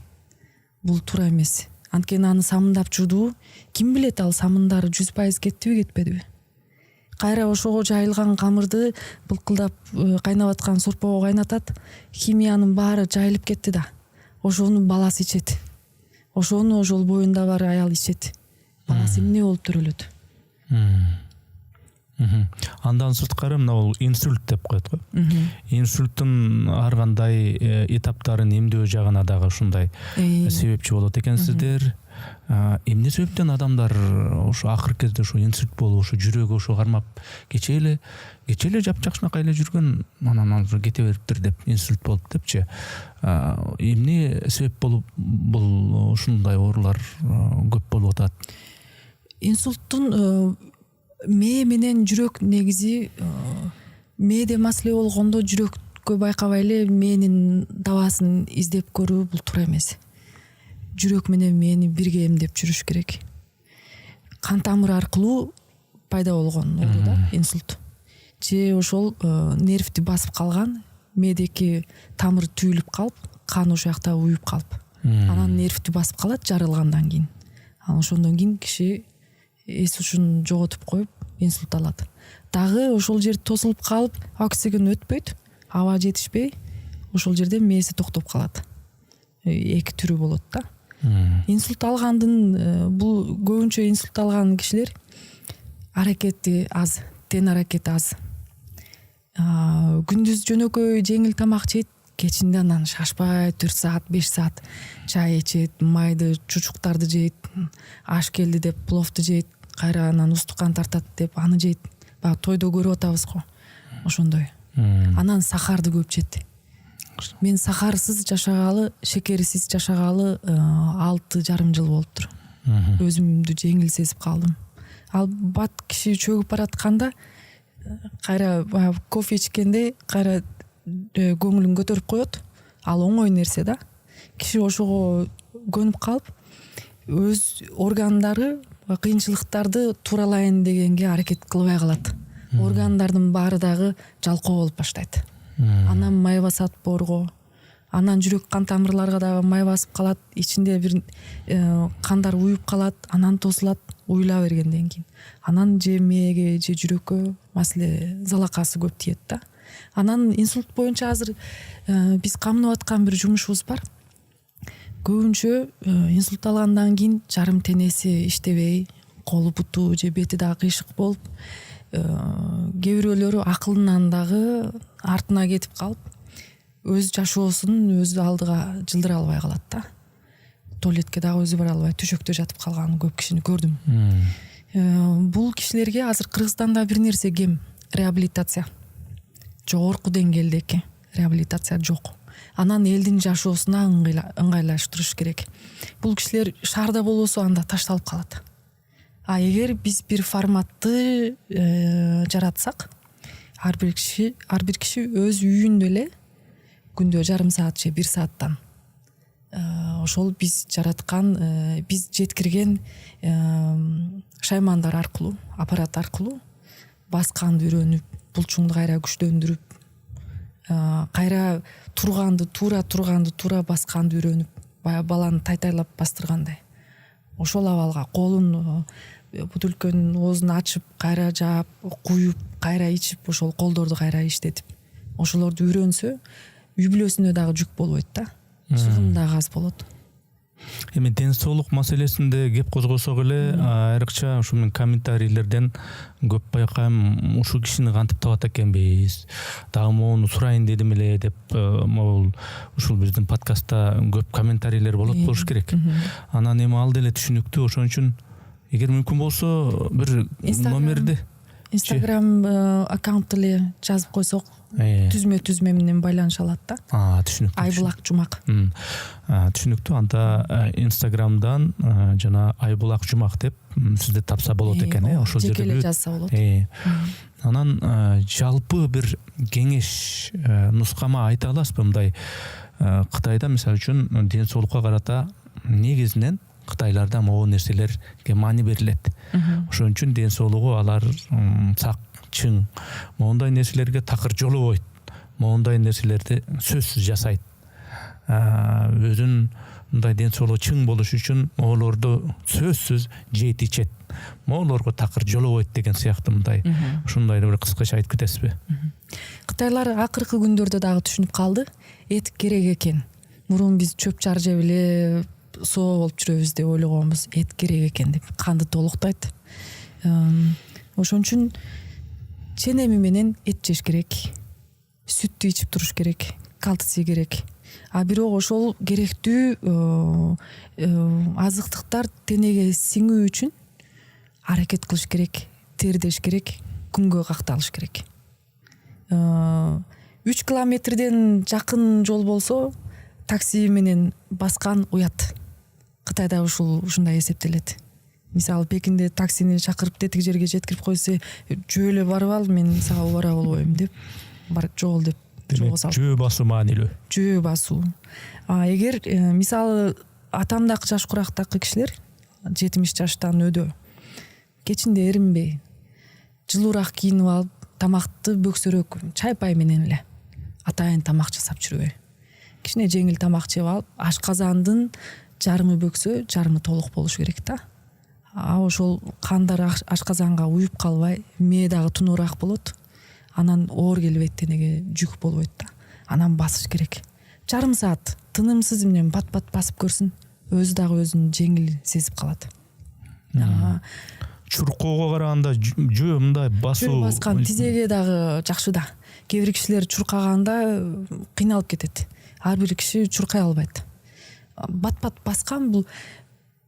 Бул туура эмес. Анткени аны самындап жудуу, ким билет ал самындары 100% кеттиби, кетпедиби? Кайра ошого жайылган камырды былкылдап кайнап аткан сорпого кайнатат, химиянын баары жайылып кетти да. Ошону баласы ичет. Ошону ошол боюнда бар аял ичет. Баласы эмне болуп төрөлөт? Андан сырткары мына бул инсульт деп коет го. Инсульттун ар кандай этаптарын эмдөө жагына дагы ушундай себепчи болот экенсиздер. Эмне себептен адамдар ошо акыркы кезде ошо инсульт болуп, ошо жүрөгү ошо кармап кече эле жапжакшынакай эле жүргөн, анан азыр кете бериптир деп инсульт болуп депчи. Эмне себеп болуп бул ушундай оорулар көп болуп атат? Инсульттун мээ менен жүрөк негизи, мээде маселе болгондо жүрөккө байкабай эле мээнин дабасын издеп көрүү бул туура эмес. Жүрөк менен мээни бирге эмдеп жүрүш керек. Кан тамыры аркылуу пайда болгон оору да инсульт. Же ошол нервти басып калган, мээдеки тамыр түйүлүп калып, кан ошол жакта уюп калып, анан нервти басып калат жарылгандан кийин. Анан ошондон кийин киши эс ушун жоготуп коюп инсульт алат. Дагы ошол жер тосулуп калып, оксиген өтпөйт, аба жетишпей, ошол жерде мээси токтоп калат. Эки түрү болот да. Инсульт алгандын бул көбүнчө инсульт алган кишилер аракети аз, тен аракети аз. Күндүз жөнөкөй жеңил тамак жейт, кечинде анан шашпай 4 саат, 5 саат чай ичет, майды, чучуктарды жейт, аш келди деп пловду жейт, кайра анан устукан тартат деп аны жейт. Баягы тойдо көрүп атабыз го. Ошондой. Анан сахарды көп жет. Мен сахарсыз жашагалы, шекерсиз жашагалы 6,5 жыл болуптур. Өзүмдү жеңил сезип калдым. Ал бат киши чөгүп баратканда кайра кофе ичкенде кайра көңүлүн көтөрүп коет. Ал оңой нерсе да. Киши ошого көнүп калып, өз органдары кыйынчылыктарды тууралайын дегенге аракет кылбай калат. Органдардын баары дагы жалкоо болуп баштайт. Анан май басат боорго, анан жүрөк кан тамырларга дагы май басып калат, ичинде бир кандар уюп калат, анан тосулат уюла бергенден кийин. Анан же мээге же жүрөккө маселе залакасы көп тиет да. Анан инсульт боюнча азыр биз камынып аткан бир жумушубуз бар. Көбүнчө инсульт алгандан кийин жарым тенеси иштебей, колу буту же бети дагы кыйшык болуп, кээ бирөөлөрү акылынан дагы артына кетип калып, өз жашоосун өз алдыга жылдыра албай калат да. Туалетке дагы өзү бара албай төшөктө жатып калган көп кишини көрдүм. Бул кишилерге азыр Кыргызстанда бир нерсе кем, реабилитация. Жогорку деңгээлдеги реабилитация жок. Анан элдин жашоосуна ыңгайлаштырыш керек. Бул кишилер шаарда болбосо анда ташталып калат. Эгер биз бир форматты жаратсак, ар бир киши өз үйүндө эле күндө жарым саат же 1 сааттан ошол биз жараткан, биз жеткирген шаймандар аркылуу, аппарат аркылуу басканды үйрөнүп, булчуңду кайра күчтөндүрүп, кайра туура басканды үйрөнүп, баягы баланы тайтайлап бастыргандай. Ошол абалга колун бутылкөнүн оозун ачып, кайра жаап, куюп, кайра ичип, ошол колдорду кайра иштетип, ошолорду үйрөнсө, үй бүлөсүнө дагы жүк болбойт да. Чыгым дагы аз болот. Эми ден соолук маселесинде кеп козгосок эле, айрыкча ушу мен комментарийлерден көп байкайм, ушул кишини кантип табат экенбиз, дагы моуну сурайын дедим эле деп, могул ушул биздин подкастта көп комментарийлер болот болуш керек. Анан эми ал деле түшүнүктүү, ошон үчүн эгер мүмкүн болсо бир номерди Instagram аккаунт эле жазып койсок түзмө менен байланыша алат да. Түшүнүктүү. Айбулак жумак. Түшүнүктүү. Анда Инстаграмдан жана Айбулак жумак деп сизди тапса болот экен, ошол жерде жекелей жазса болот. Анан жалпы бир кеңеш нускама айта аласызбы? Мындай Кытайда мисалы үчүн ден соолукка карата негизинен кытайларда могу нерселерге маани берилет. Ошон үчүн ден соолугу алар сак, чың, моундай нерселерге такыр жолобойт. Моундай нерселерди сөзсүз жасайт. Өзүн мындай ден соолугу чың болуш үчүн моолорду сөзсүз жейт ичет. Моолорго такыр жолобойт деген сыяктуу мындай ушундай бир кыскача айтып кетесизби? Кытайлар акыркы күндөрдө дагы түшүнүп калды. Эт керек экен. Мурун биз чөп чар жеп эле соо болуп жүрөбүз деп ойлогонбуз. Эт керек экен деп канды толуктайт. Ошон үчүн ченеми менен эт жеш керек. Сүттү ичип туруш керек. Кальций керек. Бирок ошол керектүү азыктыктар денеге сиңүү үчүн аракет кылыш керек, тердеш керек, күнгө какталыш керек. 3 километрден жакын жол болсо такси менен баскан уят. Кытайда ушундай эсептелет. Мисалы Пекинде таксини чакырып тетик жерге жеткирип койсо, жөө эле барып ал, мен сага убара болбойм деп, жол деп жолго салып. Жөө басуу маанилүү. Жөө басуу. Эгер мисалы атамдак жаш курактагы кишилер 70 жаштан өдө кечинде эринбей, жылуураак кийинип алып, тамакты бөксөрөөк чай пай менен эле атайын тамак жасап жүрбөй. Кичине жеңил тамак жеп алып, ашказандын жарымы бөксө, жарымы толук болуш керек да. Ошол кандар ашказанга уюп калбай, мээ дагы тунуураак болот. Анан оор келбейт, денеге жүк болбойт да. Анан басыш керек. Жарым саат тынымсыз менен бат-бат басып көрсүн, өзү дагы өзүн жеңил сезип калат. Чуркоого караганда жөө мындай басуу. Жөө баскан тизеге дагы жакшы да. Кээ бир кишилер чуркаганда кыйналып кетет. Ар бир киши чуркай албайт. Бат-бат баскан бул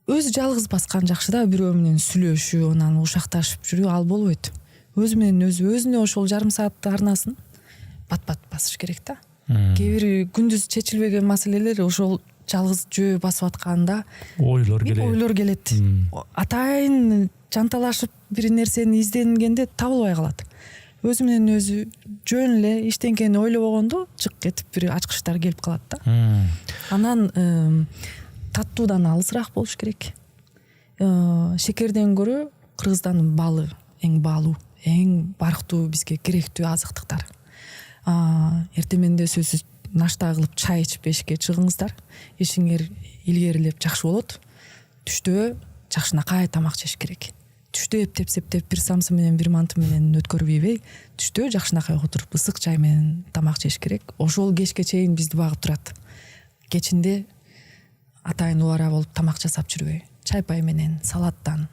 өзү жалгыз баскан жакшы да, бирөө менен сүйлөшүү, анан ушакташып жүрүү ал болбойт. Өзү менен өзүнө ошол жарым саат арнасын бат-бат басыш керек да. Кээ бир күндүз чечилбеген маселелер ошол жалгыз жөө басып атканда ойлор келет. Атайын жанталашып бир нерсени изденгенде табылбай калат. Өзү менен өзү жөн эле иштенкени ойлобогондо чык этип бир ачкычтар келип калат да. Анан таттуудан алысыраак болуш керек. Шекерден көрө кыргызстандын балы эң баалуу, эң барктуу, бизге керектүү азыктыктар. Эртеменде сөзсүз нашта кылып чай ичип эшикке чыгыңыздар. Эшиңер илгерилеп жакшы болот. Түштө жакшынакай тамак жеш керек. Түштө эптеп бир самсы менен бир манты менен өткөрүп ийбей, түштө жакшынакай отуруп ысык чай менен тамак жеш керек. Ошол кечке чейин бизди багып турат. Кечинде атайын убара болуп тамак жасап жүрбөй, чай пай менен, салаттан,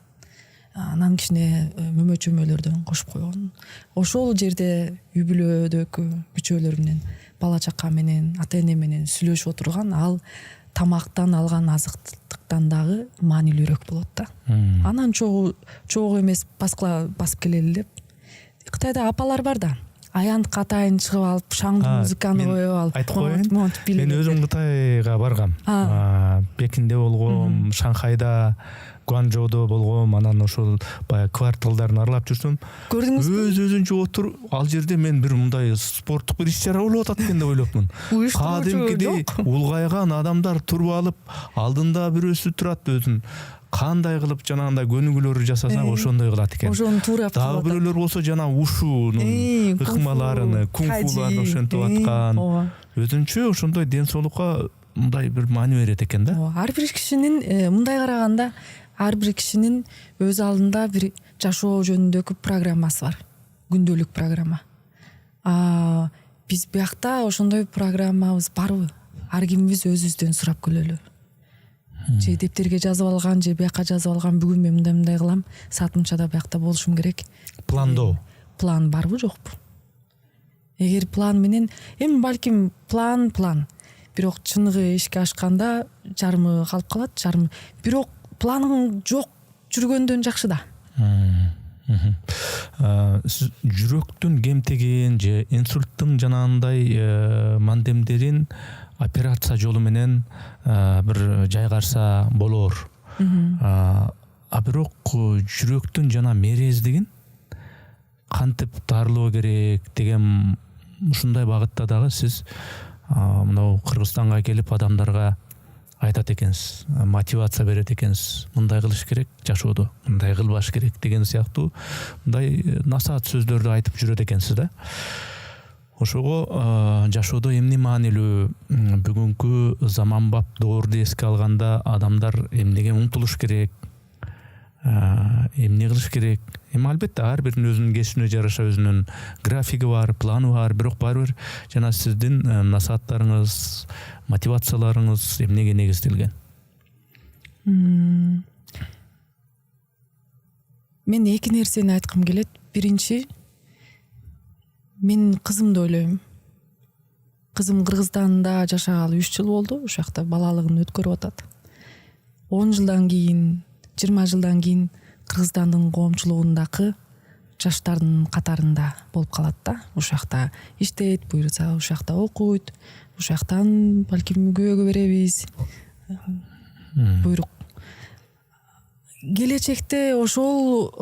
анан кичине мөмө чөмөлөрдөн кошуп койгон. Ошол жерде үй бүлөдөгү мүчөлөр менен, бала чака менен, ата эне менен сүйлөшүп отурган, ал тамактан алган азыктыктан дагы маанилүүрөөк болот да. Анан чогуу эмес басып келели деп. Кытайда апалар бар да. Аянтка атайын чыгып алып, шаңдуу музыканы коюп алып. Айтып коеюн. Мен өзүм Кытайга баргам. Пекинде болгом, Шанхайда, Гуанчжоудо болгом, анан ошол баягы кварталдарын аралап жүрсөм. Көрдүңүзбү? Өзүнчө отуруп, ал жерде мен бир мындай спорттук бир иш-чара болуп атат экен деп ойлоптмун. Кадимкидей улгайган адамдар туруп алып, алдында бирөөсү турат, өзүн кандай кылып жанагындай көнүгүүлөр жасаса ошондой кылат экен. Ошону туура кылат. Дагы бирөөлөр болсо жана ушунун ыкмаларын, кунфуларын ошентип аткан. Өзүнчө ошондой ден соолукка мындай бир маани берет экен да. Ар бир кишинин мындай караганда ар бир кишинин өз алдында бир жашоо жөнүндөгү программасы бар. Күндөлүк программа. Биз биякта ошондой программабыз барбы? Ар кимибиз өзүбүздөн сурап көрөлү. Же дептерге жазып алган, же биякка жазып алган, бүгүн мен мындай кылам, саат мынчада биякта болушум керек. Пландоо. План барбы, жокпу? Эгер план менен, балким план, бирок чыныгы ишке ашканда жарымы калып калат, бирок планың жок жүргөндөн жакшы да. Сиз жүрөктүн кемтеген же инсульттун жанагындай мандемдерин операция жолу менен бир жайгарса болоор. А бирок жүрөктүн жана мерездигин кантип дарылоо керек деген ушундай багытта дагы сиз мынау Кыргызстанга келип адамдарга айтат экенсиз, мотивация берет экенсиз. Мындай кылыш керек жашоодо, мындай кылбаш керек деген сыяктуу мындай насаат сөздөрдү айтып жүрөт экенсиз да. Ошого жашоодо эмне маанилүү, бүгүнкү заманбап доорду эске алганда адамдар эмнеге умтулуш керек, эмне кылыш керек? Эми албетте ар биринин өзүнүн кесибине жараша өзүнүн графиги бар, планы бар, бирок баары бир жана сиздин насааттарыңыз, мотивацияларыңыз эмнеге негизделген? Мен эки нерсени айткым келет. Биринчи, мен кызымды ойлойм. Кызым Кыргызстанда жашагалы 3 жыл болду. Ошол жакта балалыгын өткөрүп атат. 10 жылдан кийин, 20 жылдан кийин Кыргызстандын коомчулугундагы жаштардын катарында болуп калат да. Ошол жакта иштейт, буйруса ошол жакта окуйт. Ошол жактан балким күбөгө беребиз. Буйрук. Келечекте ушул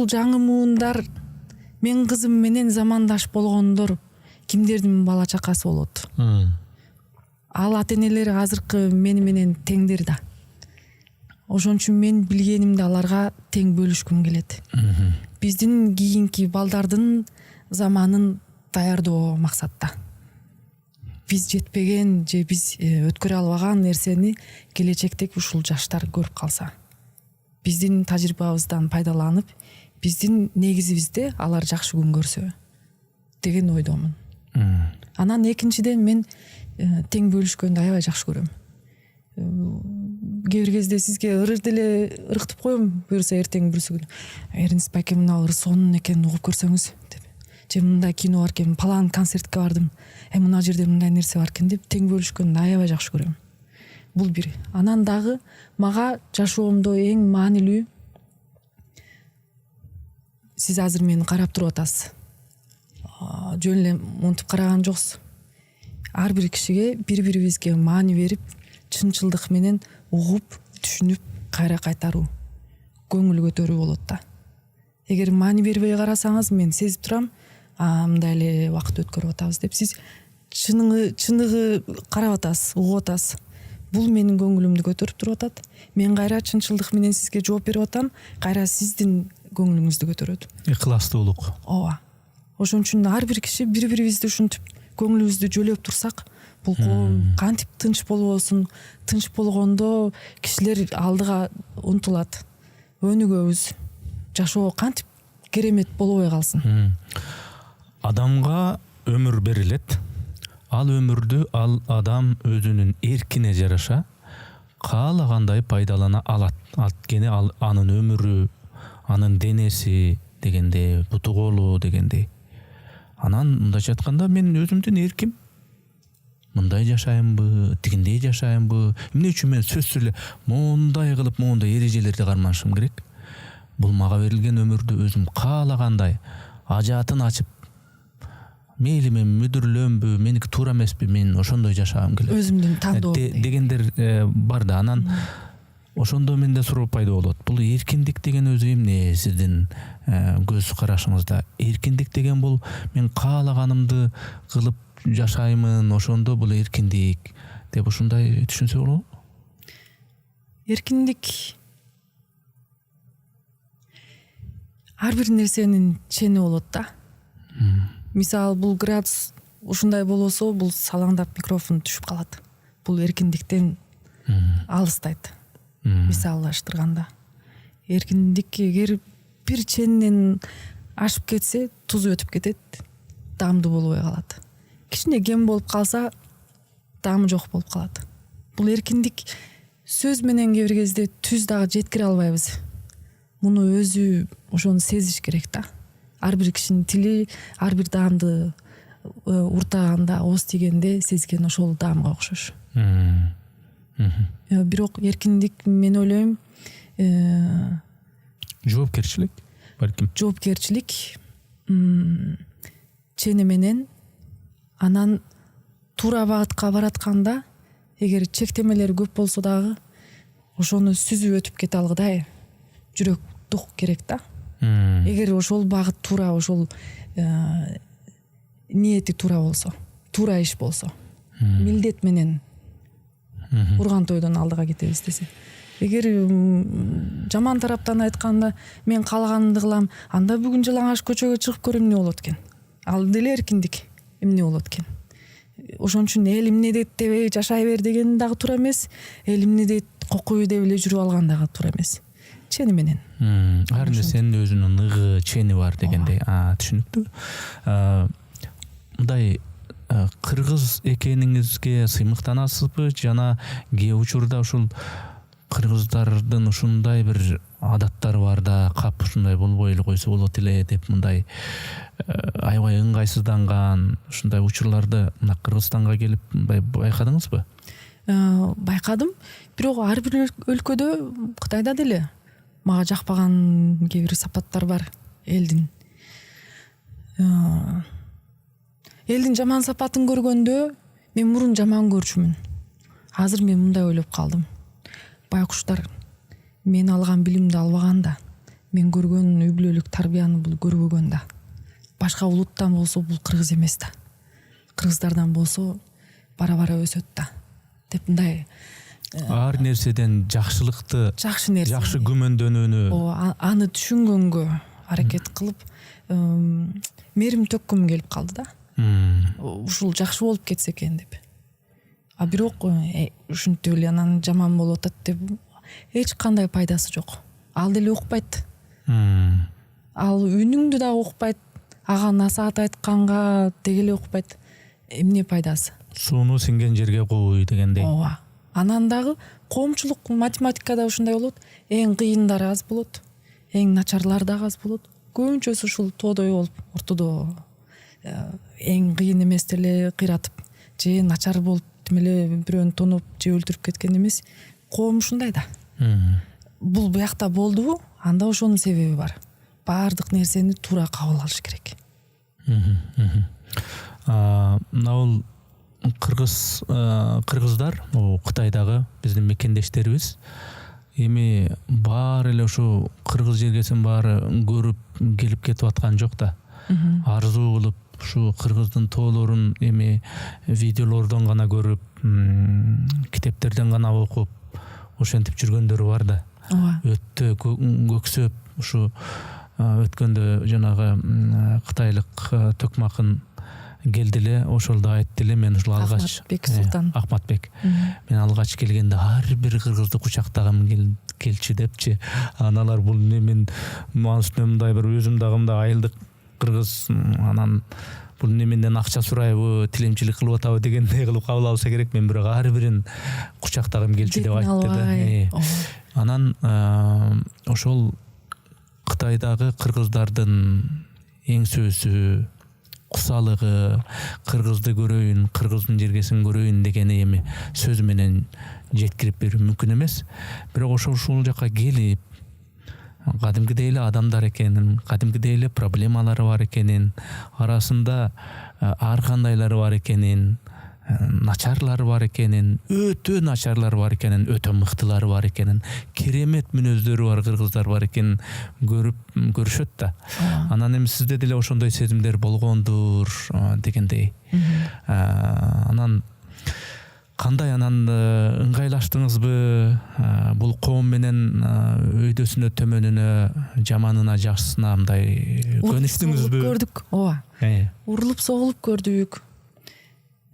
жаңы муундар мен кызым менен замандаш болгондор кимдердин бала чакасы болот? Ал ата-энелер азыркы мени менен теңдер да. Ошон үчүн мен билгенимди аларга тең бөлүшкүм келет. Биздин кийинки балдардын заманын даярдоо максатта. Биз жетпеген же биз өткөрө албаган нерсени келечектеги ушул жаштар көрүп калса, биздин тажрыйбабыздан пайдаланып, биздин негизибизде алар жакшы күн көрсө деген ойдомун. Анан экинчиден мен тең бөлүшкөндү аябай жакшы көрөм. Кээ бир кезде сизге ырыр деле ырктып коем, буюрса эртең бүрсү күнү Эрнест байке мына ыры сонун экен, угуп көрсөңүз деп. Же мындай кино бар экен, палан концертке бардым. Мына жерде мындай нерсе бар экен деп тең бөлүшкөндү аябай жакшы көрөм. Бул бир. Анан дагы мага жашоомдо эң маанилүү, сиз азыр мени карап туруп атасыз. Жөн эле монтип караган жоксуз. Ар бир кишиге бири-бирибизге маани берип, чынчылдык менен угуп, түшүнүп, кайра кайтаруу, көңүл көтөрүү болот да. Эгер маани бербей карасаңыз, мен сезип турам, мындай эле убакыт өткөрүп атабыз деп. Сиз чыныгы карап атасыз, угуп атасыз. Бул менин көңүлүмдү көтөрүп туруп атат. Мен кайра чынчылдык менен сизге жооп берип атам, кайра сиздин көңүлүңүздү көтөрөт. Ыхластуулук. Ооба. Ошон үчүн ар бир киши бири-бирибизди ушинтип көңүлүбүздү жөлөп турсак, бул коом кантип тынч болбосун. Тынч болгондо кишилер алдыга умтулат. Өнүгөбүз. Жашоо кантип керемет болбой калсын. Адамга өмүр берилет. Ал өмүрдү ал адам өзүнүн эркине жараша каалагандай пайдалана алат. Анткени анын өмүрү, анын денеси дегенде, буту колу дегенде. Анан мындайча айтканда мен өзүмдүн эрким. Мындай жашайынбы, тигиндей жашайынбы? Эмне үчүн мен сөзсүз эле мондай кылып, мондай эрежелерди карманышым керек? Бул мага берилген өмүрдү өзүм каалагандай ажаатын ачып, мейли мен мүдүрлөнбү, меники туура эмеспи, мен ошондой жашагым келет. Өзүмдүн тандоом дегендер бар да. Анан ошондо менде суроо пайда болот. Бул эркиндик деген өзү эмне сиздин көз карашыңызда? Эркиндик деген бул мен каалаганымды кылып жашаймын, ошондо бул эркиндик деп ушундай түшүнсө болобу? Эркиндик ар бир нерсенин чени болот да. Мисалы, бул градус ушундай болсо, бул салаңдап микрофон түшүп калат. Бул эркиндиктен алыстайт. Мисаллаштырганда. Эркиндик эгер бир ченинен ашып кетсе, тузу өтүп кетет, даамдуу болбой калат. Кичине кем болуп калса, даамы жок болуп калат. Бул эркиндик сөз менен кээ бир кезде түз дагы жеткире албайбыз. Муну өзү ошону сезиш керек да. Ар бир кишинин тили, ар бир даамды уртаганда, ооз тигенде сезген ошол даамга окшош. Бирок эркиндик, мен ойлойм, жоопкерчилик балким. Жоопкерчилик чени менен анан туура багытка баратканда эгер чектемелер көп болсо дагы ошону сүзүп өтүп кете алгыдай жүрөк дук керек да. Эгер ошол багыт туура, ошол ниети туура болсо, туура иш болсо, милдет менен урган тойдон алдыга кетебиз десе. Эгер жаман тараптан айтканда мен каалаганымды кылам, анда бүгүн жалаңаш көчөгө чыгып көрөм эмне болот экен. Ал деле эркиндик эмне болот экен. Ошон үчүн эл эмне дейт деп жашай бер деген дагы туура эмес, эл эмне дейт кокуй деп эле жүрүп алган дагы туура эмес. Чени менен. Ар нерсенин өзүнүн ныгы, чени бар дегендей. Түшүнүктүү. Мындай кыргыз экениңизге сыймыктанасызбы жана кээ учурда ушул кыргыздардын ушундай бир адаттары бар да, кап ушундай болбой эле койсо болот эле деп мындай аябай ыңгайсызданган ушундай учурларды мына Кыргызстанга келип мындай байкадыңызбы? Байкадым, бирок ар бир өлкөдө, Кытайда деле мага жакпаган кээ бир сапаттар бар элдин. Элдин жаман сапатын көргөндө мен мурун жаман көрчүмүн. Азыр мен мындай ойлоп калдым. Байкуштар мен алган билимди албаганда, мен көргөн үй бүлөлүк тарбияны бул көрбөгөндө, башка улуттан болсо бул кыргыз эмес да. Кыргыздардан болсо бара-бара өсөт да. Деп мындай ар нерседен жакшылыкты, жакшы күмөндөнүүнү, аны түшүнгөнгө аракет кылып, мерим төккүм келип калды да. Ушул жакшы болуп кетсе экен деп. А бирок ушинтип эле анан жаман болуп атат деп эч кандай пайдасы жок. Ал деле укпайт. Ал үнүңдү да укпайт. Ага насаат айтканга дегеле укпайт. Эмне пайдасы? Сууну сиңген жерге кой дегендей. Ооба. Анан дагы коомчулук математикада ушундай болот. Эң кыйындары аз болот. Эң начарлары дагы аз болот. Көбүнчөсү ушул тоодой болуп, ортодо эң кыйын эмес деле кыйратып, же начар болуп эле бирөөнү тоноп же өлтүрүп кеткен эмес. Коом ушундай да. Бул буякта болдубу? Анда ошонун себеби бар. Баардык нерсени туура кабыл алыш керек. Мына кыргыздар, Кытайдагы биздин мекендештерибиз эми баары эле ушу кыргыз жергесин баары көрүп келип кетип аткан жок да. Арзуу кылып ушу кыргыздын тоолорун эми видеолордон гана көрүп, китептерден гана окуп, ошентип жүргөндөрү бар да. Өттө көксөп ушу өткөндө жанагы кытайлык төкмакын келди эле, ошолду айтты эле. Мен ушул алгач Ахматбек. Мен алгач келгенде ар бир кыргызды кучактагым келчи депчи. Аналар бул эмне, мен үстүнө мындай бир өзүм дагы мындай айылдык кыргыз, анан бул эмне менден акча сурайбы, тилемчилик кылып атабы дегендей кылып кабыл алса керек. Мен бирок ар бирин кучактагым келчи деп айтты да. Анан ошол Кытайдагы кыргыздардын эң сөзү, кусалыгы, кыргызды көрөйүн, кыргыздын жергесин көрөйүн дегени эми сөз менен жеткирип берүү мүмкүн эмес. Бирок ушул жака келип, кадимкидей эле адамдар экенин, кадимкидей эле проблемалары бар экенин, арасында ар кандайлары бар экенин, начарлары бар экенин, өтө начарлары бар экенин, өтө мыктылары бар экенин, керемет мүнөздөрү бар кыргыздар бар экенин көрүшөт да. Анан эми сизде деле ошондой сезимдер болгондур дегендей. Анан кандай ыңгайлаштыңызбы бул коом менен, өйдөсүнө төмөнүнө, жаманына жакшысына мындай көнүштүңүзбү? Көрдүк, ооба. Урулуп согулуп көрдүк.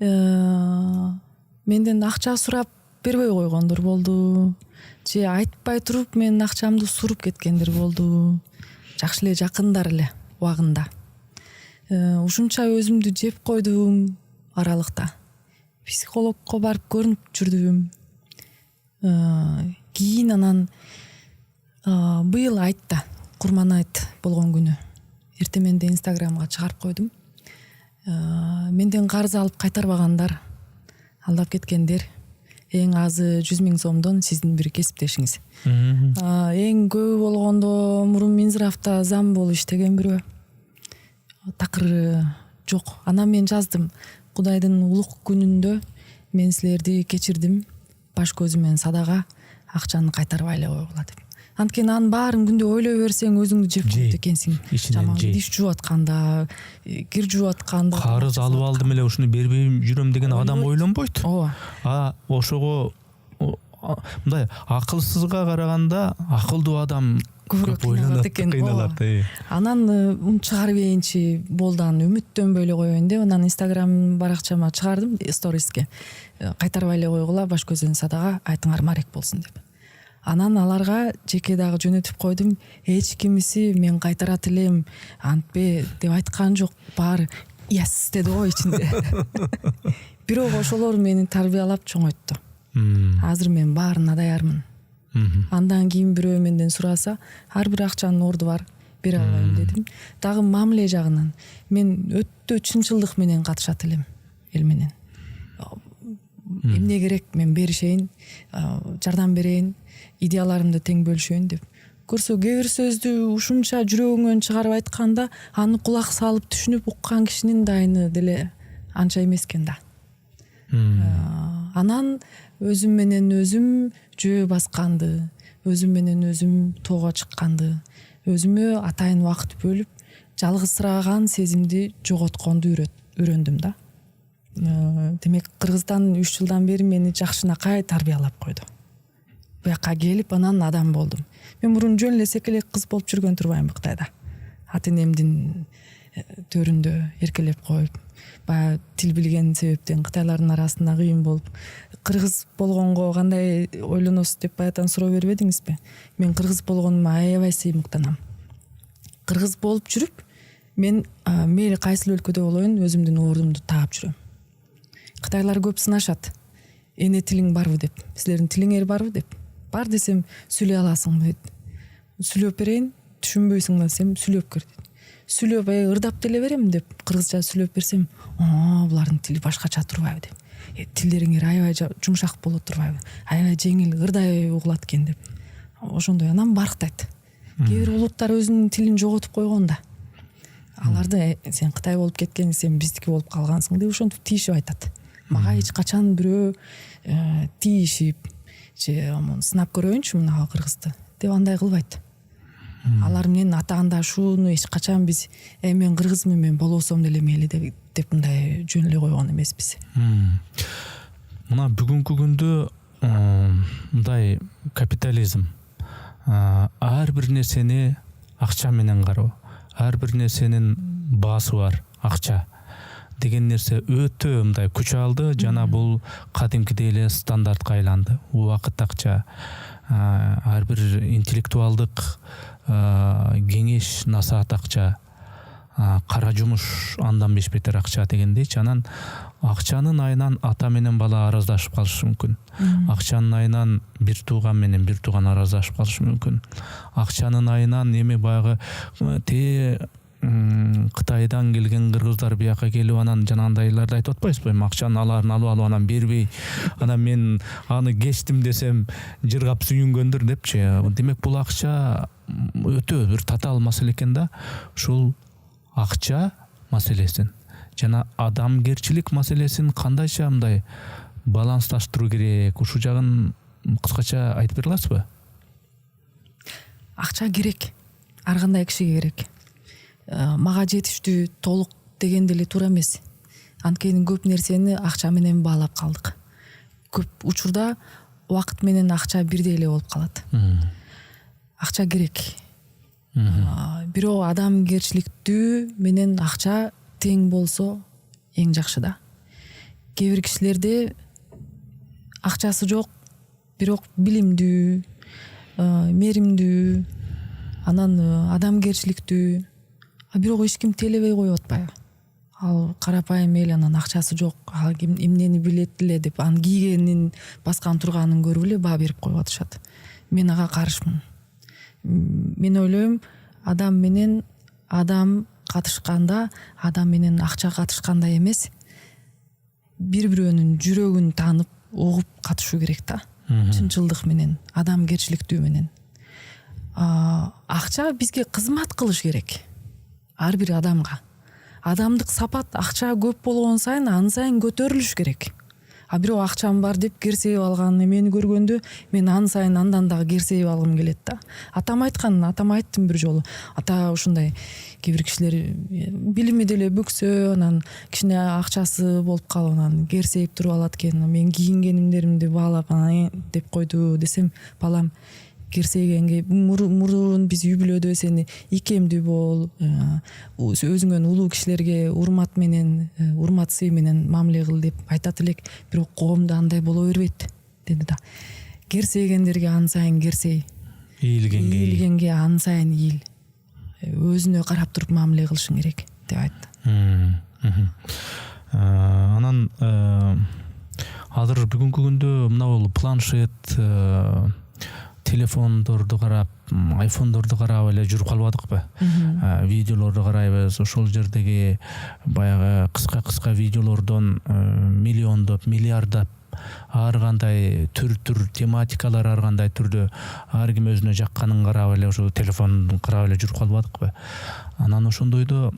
Менден акча сурап бербей койгондор болду. Же айтпай туруп менин акчамды суруп кеткендер болду. Жакшы эле жакындар эле убагында. Ушунча өзүмдү жеп койдум аралыкта. Психологко барып көрүнүп жүрдүм. Кийин анан быйыл айтта, Курман айт болгон күнү эртеменде Инстаграмга чыгарып койдум. Менден карыз алып кайтарбагандар, алдап кеткендер, эң азы 100 000 сомдон сиздин бир кесиптешиңиз. Эң көбү болгондо мурун Минздравда зам болуп иштеген бирөө. Такыр жок. Анан мен жаздым. Кудайдын улук күнүндө мен силерди кечирдим. Баш көзүмен садага акчаны кайтарбай эле койгула деп. Анткени анын баарын күндө ойлой берсең өзүңдү жеп коет экенсиң. Ичинен жей. Диш жууп атканда, кир жууп атканда, карыз алып алдым эле ушуну бербей жүрөм деген адам ойлонбойт. Ооба. Ошого мындай акылсызга караганда акылдуу адам көп ойлонот экен. Кыйналат. Анан уну чыгарбайынчы болду, анан үмүттөнбөй эле коеюн деп анан Instagram баракчама чыгардым сториске. Кайтарбай эле койгула, баш көзүн садага, айтыңар марек болсун деп. Анан аларга жеке дагы жөнөтүп койдум. Эч кимиси мен кайтарат элем, антпе деп айткан жок. Баары yes деди го ичинде. Бирок ошолор мени тарбиялап чоңойтту. Азыр мен баарына даярмын. Андан кийин бирөө менден сураса, ар бир акчанын орду бар, бере албайм дедим. Дагы мамиле жагынан мен өтө чынчылдык менен катышат элем эл менен. Эмне керек мен беришейин, жардам берейин, идеяларымды тең бөлүшөйүн деп. Көрсө кээ бир сөздү ушунча жүрөгүңөн чыгарып айтканда, аны кулак салып түшүнүп уккан кишинин дайыны деле анча эмес экен да. Анан өзүм менен өзүм жөө басканды, өзүм менен өзүм тоого чыкканды, өзүмө атайын убакыт бөлүп, жалгызсыраган сезимди жоготконду үйрөндүм да. Демек Кыргызстан 3 жылдан бери мени жакшынакай тарбиялап койду. Буяка келип анан адам болдум. Мен мурун жөн эле секелек кыз болуп жүргөн турбаймынбы Кытайда. Ата-энемдин төрүндө эркелеп коюп, баягы тил билген себептен кытайлардын арасында кыйын болуп, кыргыз болгонго кандай ойлоносуз деп баягыдан суроо бербедиңизби? Мен кыргыз болгонума аябай сыймыктанам. Кыргыз болуп жүрүп, мен мейли кайсыл өлкөдө болоюн, өзүмдүн ордумду таап жүрөм. Кытайлар көп сынашат. Эне тилиң барбы деп, силердин тилиңер барбы деп. Бар десем, сүйлөй аласыңбы дейт. Сүйлөп берейин, түшүнбөйсүң десем, сүйлөп көр дейт. Сүйлөп ырдап деле берем деп, кыргызча сүйлөп берсем, булардын тили башкача турбайбы деп. Тилдериңер аябай жумшак болот турбайбы? Аябай жеңил, ырдай угулат экен деп. Ошондой анан барктайт. Кээ бир улуттар өзүнүн тилин жоготуп койгон да. Аларды сен Кытай болуп кеткең, сен биздики болуп калгансың деп ошентип тийишип айтат. Мага эч качан бирөө тийишип, же сынап көрөйүнчү мына кыргызды деп андай кылбайт. Алар менен атаанда шуну эч качан биз мен кыргызмын, мен болбосом деле мейли деп мындай жөн эле койгон эмеспиз. Мына бүгүнкү күндө мындай капитализм, ар бир нерсени акча менен кароо, ар бир нерсенин баасы бар, акча деген нерсе өтө мындай күч алды, жана бул кадимкидей эле стандартка айланды. Убакыт акча, ар бир интеллектуалдык кеңеш насаат акча, кара жумуш андан беш бетер акча дегендейчи. Анан акчанын айынан ата менен бала араздашып калышы мүмкүн. Акчанын айынан бир тууган менен бир тууган араздашып калышы мүмкүн. Акчанын айынан эми баягы Кытайдан келген кыргыздар бияка келип анан жанагындайларды айтып атпайсызбы? Акчаны аларын алып анан бербей, анан мен аны кечтим десем жыргап сүйүнгөндүр депчи. Демек бул акча өтө бир татаал маселе экен да. Ушул акча маселесин жана адамгерчилик маселесин кандайча мындай балансташтыруу керек? Ушул жагын кыскача айтып бере аласызбы? Акча керек. Ар кандай кишиге керек. Мага жетиштүү толук деген деле туура эмес. Анткени көп нерсени акча менен баалап калдык. Көп учурда убакыт менен акча бирдей эле болуп калат. Акча керек. Бирок адамгерчиликтүү менен акча тең болсо эң жакшы да. Кээ бир кишилерде акчасы жок, бирок билимдүү, мээримдүү, анан адамгерчиликтүү, бирок эч ким телебей коюп атпайбы? Ал карапайым эл, анан акчасы жок, ал ким эмнени билет эле деп, анын кийгенин, баскан турганын көрүп эле баа берип коюп атышат. Мен ага каршымын. Мен ойлойм, адам менен адам катышканда, адам менен акча катышкандай эмес, бири-бирөөнүн жүрөгүн таанып, угуп катышуу керек да, чынчылдык менен, адамгерчиликтүү менен. Акча бизге кызмат кылыш керек, ар бир адамга. Адамдык сапат акча көп болгон сайын ан сайын көтөрүлүш керек. А бирөө акчам бар деп керсейип алган эмени көргөндө мен ан сайын андан дагы керсейип алгым келет да. Атам айттым бир жолу. Ата ушундай кээ бир кишилер билими деле бүксө, анан кичине акчасы болуп калып анан керсейип туруп алат экен. Мен кийингенимдеримди баалап анан деп койду десем, балам керсейгенге мурун биз үй бүлөдө сени икемдүү бол, өзүңөн улуу кишилерге урмат менен, урмат сый менен мамиле кыл деп айтат элек, бирок коомдо андай боло бербейт деди да. Керсейгендерге ан сайын керсей, ийилгенге ан сайын ийил, өзүнө карап туруп мамиле кылышың керек деп айтты. Анан азыр бүгүнкү күндө мына планшет, телефондорду карап, айфондорду карап эле жүрүп калбадыкпы? Видеолорду карайбыз, ошол жердеги баягы кыска видеолордон миллиондоп, миллиарддап ар кандай түр тематикалар, ар кандай түрдө ар ким өзүнө жакканын карап эле ошо телефондун карап эле жүрүп калбадыкпы? Анан ошондойдо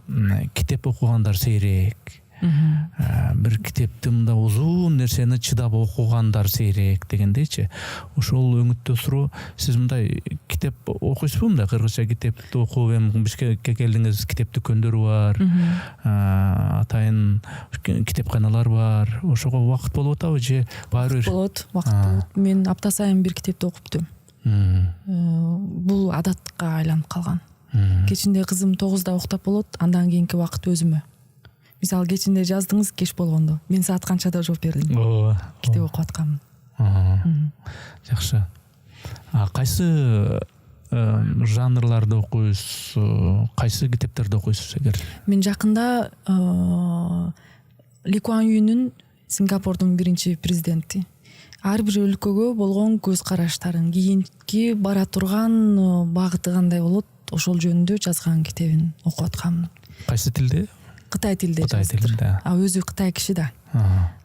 китеп окугандар сейрек, бир китепти мындай узун нерсени чыдап окугандар сейрек дегендейчи. Ошол өңүттө суроо, сиз мындай китеп окуйсузбу? Мындай кыргызча китепти окуп, эми Бишкекке келдиңиз, китеп дүкөндөрү бар, атайын китепканалар бар. Ошого убакыт болуп атабы же баары бир? Болот, убакыт болот. Мен апта сайын бир китепти окуптум. Бул адатка айланып калган. Кечинде кызым 9-да уктап болот, андан кийинки убакыт өзүмө. Мисалы кечинде жаздыңыз, кеч болгондо мен саат канчада жооп бердим? Китеп окуп атканмын. Жакшы. Кайсы жанрларды окуйсуз? Кайсы китептерди окуйсуз эгер? Мен жакында Ли Куан Юнун, Сингапурдун биринчи президенти, ар бир өлкөгө болгон көз караштарын, кийинки бара турган багыты кандай болот, ошол жөнүндө жазган китебин окуп атканмын. Кайсы тилде? Кытай тилде жаздыр. Өзү Кытай киши да.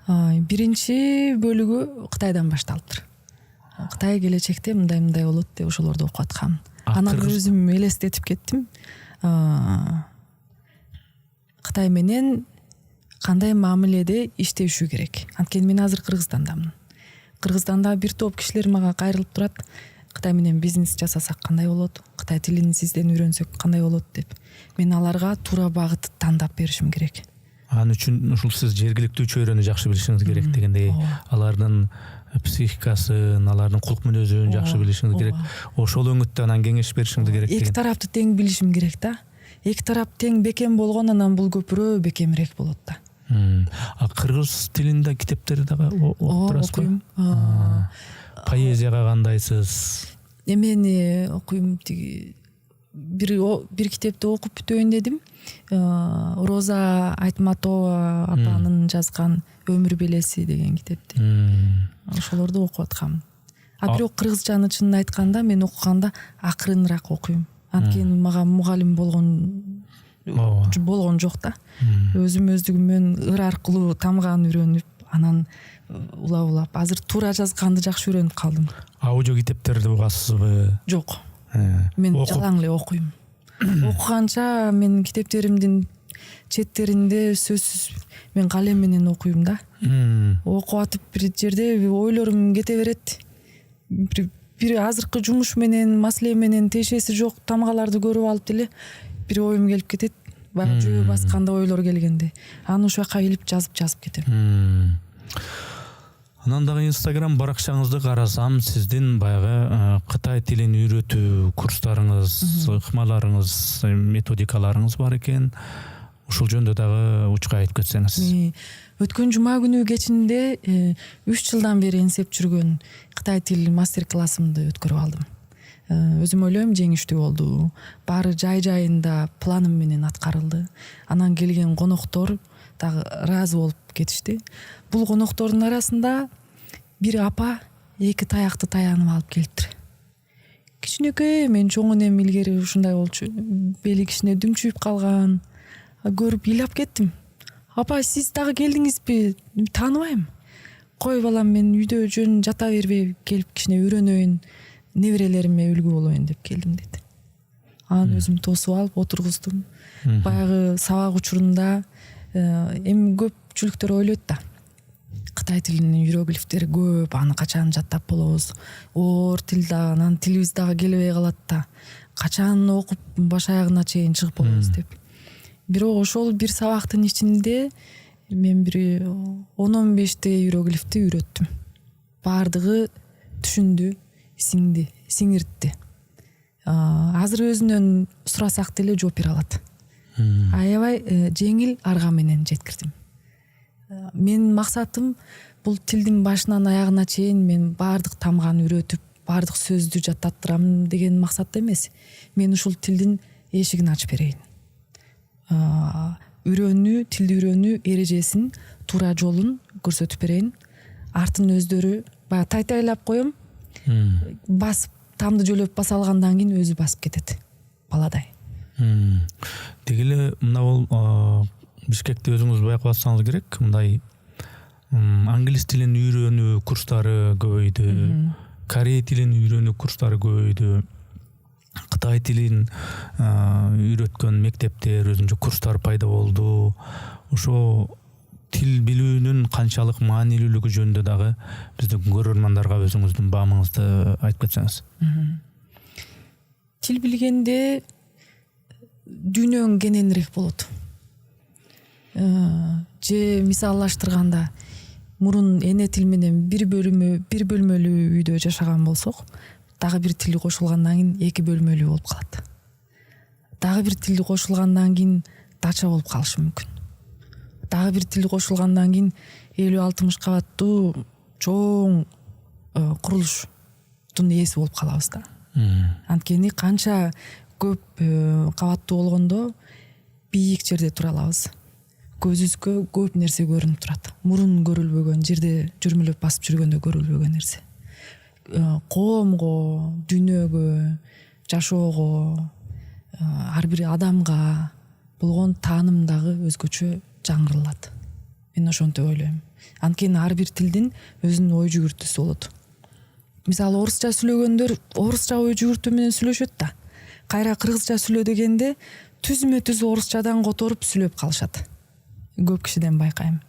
Биринчи бөлүгү Кытайдан башталыптыр. Кытай келечекте мындай болот деп ошолорду окуп аткам. Анан өзүм элестетип кеттим. Кытай менен кандай мамиледе иштешүү керек. Анткени мен азыр Кыргызстандамын. Кыргызстанда бир топ кишилер мага кайрылып турат. Кытай менен бизнес жасасак кандай болот? Кытай тилин сизден үйрөнсөк кандай болот деп. Мен аларга туура багытты тандап беришим керек. Ал үчүн ушул сиз жергиликтүү чөйрөнү жакшы билишиңиз керек дегендей, алардын психикасын, алардын кулк мүнөзүн жакшы билишиңиз керек. Ошол өңүттө анан кеңеш беришиңиз керек деген. Эки тарапты тең билишим керек да. Эки тарап тең бекем болгон, анан бул көпүрө бекемирээк болот да. Кыргыз тилинде китептерди дагы окуп турасызбы? Окуйм. Поэзияга кандайсыз? Эмени окуйм, бир китепти окуп бүтөйүн дедим. Роза Айтматова апанын жазган Өмүр белеси деген китепти. Ошолорду окуп аткам. Бирок кыргызчаны чынын айтканда мен окуганда акырыныраак окуйм. Анткени мага мугалим болгон жок да. Өзүм өздүгүмөн ыр аркылуу тамган үйрөнүп, анан улап азыр туура жазганды жакшы үйрөнүп калдым. Аудио китептерди угасызбы? Жок. Мен жалаң эле окуйм. Окуганча мен китептеримдин четтеринде сөзсүз мен калем менен окуйм да. Окуп атып бир жерде ойлорум кете берет. Бир азыркы жумуш менен, маселе менен тиешеси жок тамгаларды көрүп алып деле бир оюм келип кетет. Баягы жөө басканда ойлор келгенде. Аны ошо жака илип жазып кетем. Анан дагы Instagram баракчаңызды карасам, сиздин баягы Кытай тилин үйрөтүү курстарыңыз, ыкмаларыңыз, методикаларыңыз бар экен. Ушул жөндө дагы учка айтып кетсеңиз. Өткөн жума күнү кечинде 3 жылдан бери энсеп жүргөн Кытай тил мастер-классымды өткөрүп алдым. Өзүм ойлойм жеңиштүү болду. Баары жай-жайында планым менен аткарылды. Анан келген коноктор дагы ыраазы болуп кетишти. Бул коноктордун арасында бир апа 2 таякты таянып алып келиптир. Кичинекей, мен чоңунен илгери ушундай болчу. Бели кичине дүңчүйүп калган. Көрүп ыйлап кеттим. Апа, сиз дагы келдиңизби? Тааныбайм. кой балам мен үйдө жөн жата бербей келип кичине үйрөнөйүн, неберелериме үлгү болоюн деп келдим дейт. Анан өзүм тосуп алып отургуздум. Баягы сабак учурунда эми көпчүлүктөр ойлойт да. Кытай тилинин иероглифтери көп, аны качан жаттап болобуз? Оор тил да, анан тилибиз дагы келбей калат да. Качан окуп баш аягына чейин чыгып болобуз деп. Бирок ошол бир сабактын ичинде мен бир 10-15 иероглифти үйрөттүм. Бардыгы түшүндү, сиңиртти. Азыр өзүнөн сурасак деле жооп бере алат. Аябай жеңил арга менен жеткирдим. Менин максатым бул тилдин башынан аягына чейин мен бардык тамганы үйрөтүп, бардык сөздү жаттаттырам деген максатта эмес. Мен ушул тилдин эшигин ачып берейин. Тилди үйрөнүү эрежесин, туура жолун көрсөтүп берейин. Артын өздөрү баягы тайтайлап коем. Басып, тамды жөлөп баса алгандан кийин өзү басып кетет. Баладай. Деги эле мына бул Бишкекте өзүңүз байкап атсаңыз керек, мындай англис тилин үйрөнүү курстары көбөйдү, корей тилин үйрөнүү курстары көбөйдү, кытай тилин үйрөткөн мектептер, өзүнчө курстар пайда болду. Ошо тил билүүнүн канчалык маанилүүлүгү жөнүндө дагы биздин көрөрмандарга өзүңүздүн баамыңызды айтып кетсеңиз. Тил билгенде дүйнөң кененирээк болот. Же мисаллаштырганда мурун эне тил менен бир бөлмөлүү үйдө жашаган болсок, дагы бир тил кошулгандан кийин 2 бөлмөлүү болуп калат. Дагы бир тил кошулгандан кийин дача болуп калышы мүмкүн. Дагы бир тил кошулгандан кийин 50-60 кабаттуу чоң курулуштун ээси болуп калабыз да. Анткени канча көп кабаттуу болгондо бийик жерде тура алабыз. Көзүбүзгө көп нерсе көрүнүп турат. Мурун көрүлбөгөн, жерде жүрмөлөп басып жүргөндө көрүлбөгөн нерсе. Коомго, дүйнөгө, жашоого, ар бир адамга болгон тааным дагы өзгөчө жаңырылат. Мен ошентип ойлойм. Анткени ар бир тилдин өзүнүн ой жүгүртүүсү болот. Мисалы орусча сүйлөгөндөр орусча ой жүгүртүү менен сүйлөшөт да. Кайра кыргызча сүйлө дегенде түзмө-түз орусчадан которуп сүйлөп калышат. Көп кишиден байкайм.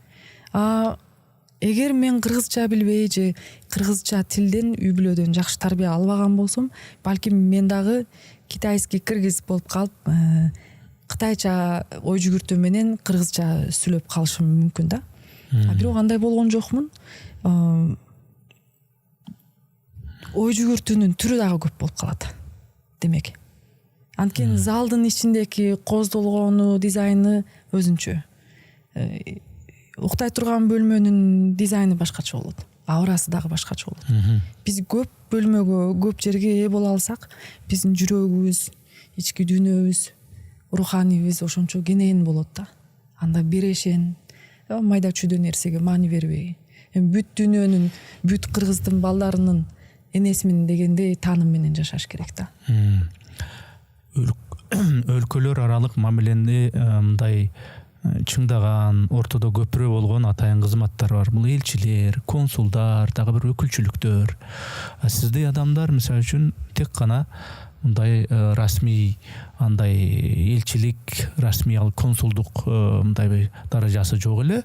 Эгер мен кыргызча билбей же кыргызча тилден үй бүлөдөн жакшы тарбия албаган болсом, балким мен дагы китайский кыргыз болуп калып, кытайча ой жүгүртүү менен кыргызча сүйлөп калышым мүмкүн да. Бирок андай болгон жокмун. Ой жүгүртүүнүн түрү дагы көп болуп калат. Демек. Анткени залдын ичиндеги коздолгону, дизайны өзүнчө. Уктай турган бөлмөнүн дизайны башкача болот. Аурасы дагы башкача болот. Биз көп бөлмөгө, көп жерге ээ боло алсак, биздин жүрөгүбүз, ички дүйнөбүз, руханийбиз ошончо кенен болот да. Анда берешен, майда чүйдө нерсеге маани бербей. Бүт дүйнөнүн, бүт кыргыздын балдарынын энесимин дегенде тааным менен жашаш керек да. Өлкөлөр аралык мамилени мындай чыңдаган, ортодо көпүрө болгон атайын кызматтар бар. Бул элчилер, консулдар, дагы бир өкүлчүлүктөр. Сиздей адамдар мисалы үчүн тек гана мындай расмий андай элчилик, расмий консулдук мындай даражасы жок эле,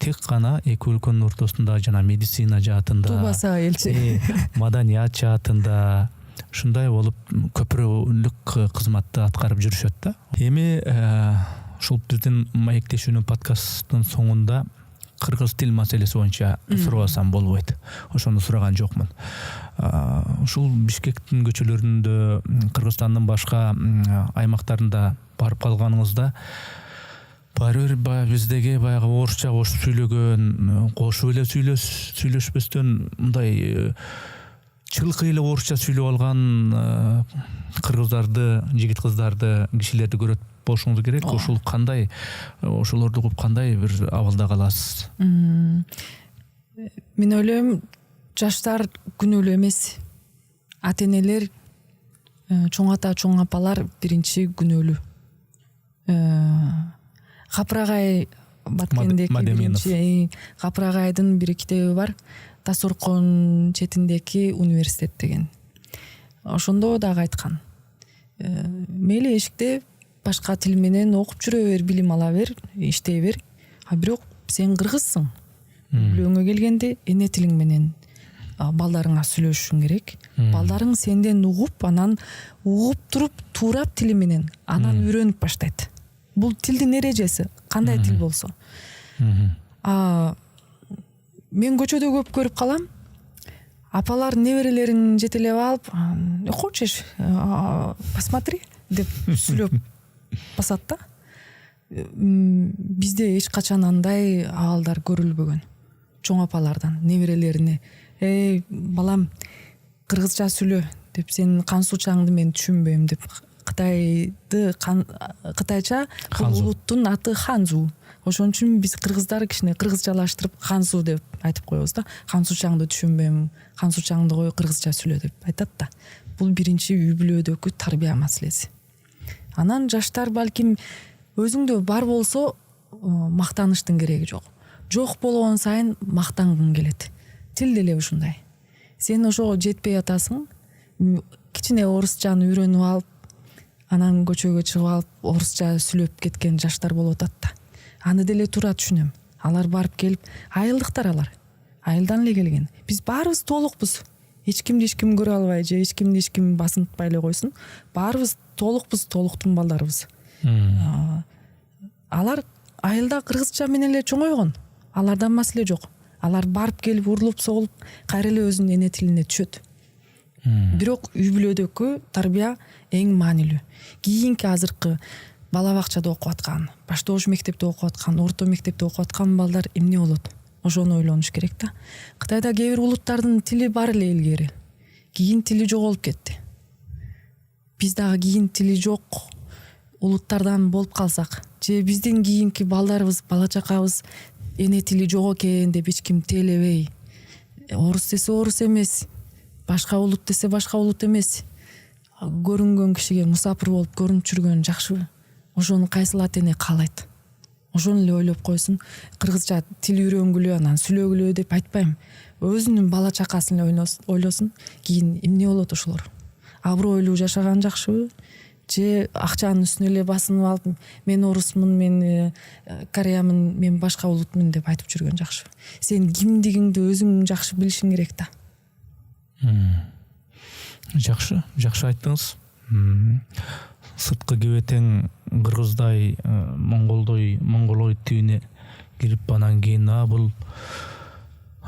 тек гана эки өлкөнүн ортосунда жана медицина жаатында, тубаса элчи, маданият жаатында ушундай болуп көпүрөлүк кызматты аткарып жүрүшөт да. Эми ушул биздин маектешүүнүн подкасттын соңунда кыргыз тил маселеси боюнча сурабасам болбойт. Ошону сураган жокмун. Ушул Бишкектин көчөлөрүндө, Кыргызстандын башка аймактарында барып калганыңызда баары бир биздеги баягы орусча кошуп сүйлөгөн, кошуп эле сүйлөшпөстөн мындай чылкы эле орусча сүйлөп алган кыргыздарды, жигит кыздарды, кишилерди көрөт болушуңуз керек. Ошол кандай, ошолорду угуп кандай бир абалда каласыз? Мен ойлойм, жаштар күнөөлүү эмес. Ата-энелер, чоң ата, чоң апалар биринчи күнөөлүү. Капырагай Баткендеки Мадеменов. биринчи Капрагайдын бир китеби бар, Тасоркон четиндеки университет деген. Ошондо дагы айткан. Мейли эшикте башка тил менен окуп жүрө бер, билим ала бер, иштей бер. А бирок сен кыргызсың. Үйлөнгө келгенде эне тилиң менен балдарыңа сүйлөшүшүң керек. Балдарың сенден угуп, анан угуп туруп туурап тили менен анан үйрөнүп баштайт. Бул тилдин эрежеси, кандай тил болсо. Мен көчөдө көп көрүп калам. Апалар неберелерин жетелеп алып, "Хочешь, посмотри" деп сүйлөп басат да. Бизде эч качан андай абалдар көрүлбөгөн. Чоң апалардан неберелерине "Эй, балам, кыргызча сүйлө" деп, "Сенин кан суучаңды мен түшүнбөйм" деп. Кытайча бул улуттун аты Ханзу. Ошон үчүн биз кыргыздар кичине кыргызчалаштырып Ханзу деп айтып коебуз да. "Кан суучаңды түшүнбөйм, кан суучаңды кой, кыргызча сүйлө" деп айтат да. Бул биринчи үй бүлөдөгү тарбия маселеси. Анан жаштар балким өзүңдө бар болсо мактаныштын кереги жок. Жок болгон сайын мактангың келет. Тил деле ушундай. Сен ошого жетпей атасың, кичине орусчаны үйрөнүп алып, анан көчөгө чыгып алып орусча сүйлөп кеткен жаштар болуп атат да. Аны деле туура түшүнөм. Алар барып келип, айылдыктар алар. Айылдан эле келген. Биз баарыбыз толукпуз. Эч кимди эч ким көрө албай же эч кимди эч ким басынтпай эле койсун. Баарыбыз толукпуз, толуктун балдарыбыз. Алар айылда кыргызча менен эле чоңойгон. Алардан маселе жок. Алар барып келип урулуп соголуп кайра эле өзүнүн эне тилине түшөт. Бирок үй бүлөдөгү тарбия эң маанилүү. Кийинки азыркы бала бакчада окуп аткан, баштооч мектепте окуп аткан, орто мектепте окуп аткан балдар эмне болот? Ошону ойлонуш керек да. Кытайда кээ бир улуттардын тили бар эле илгери. Кийин тили жоголуп кетти. Биз дагы кийин тили жок улуттардан болуп калсак, же биздин кийинки балдарыбыз, бала чакабыз эне тили жок экен деп эч ким теелебей, орус десе орус эмес, башка улут десе башка улут эмес, көрүнгөн кишиге мусапыр болуп көрүнүп жүргөн жакшыбы? Ошону кайсыл ата эне каалайт? Ошону эле ойлоп койсун. Кыргызча тил үйрөнгүлө, анан сүйлөгүлө деп айтпайм. Өзүнүн бала чакасын эле ойлосун. Кийин эмне болот ошолор? Абройлуу жашаган жакшыбы? Же акчанын үстүнө эле басынып алып, мен орусмун, мен кореямын, мен башка улутмун деп айтып жүргөн жакшыбы? Сен кимдигиңди өзүң жакшы билишиң керек да. Жакшы айттыңыз. Сырткы кебетең кыргыздай, монголой тилине кирип анан кийин бул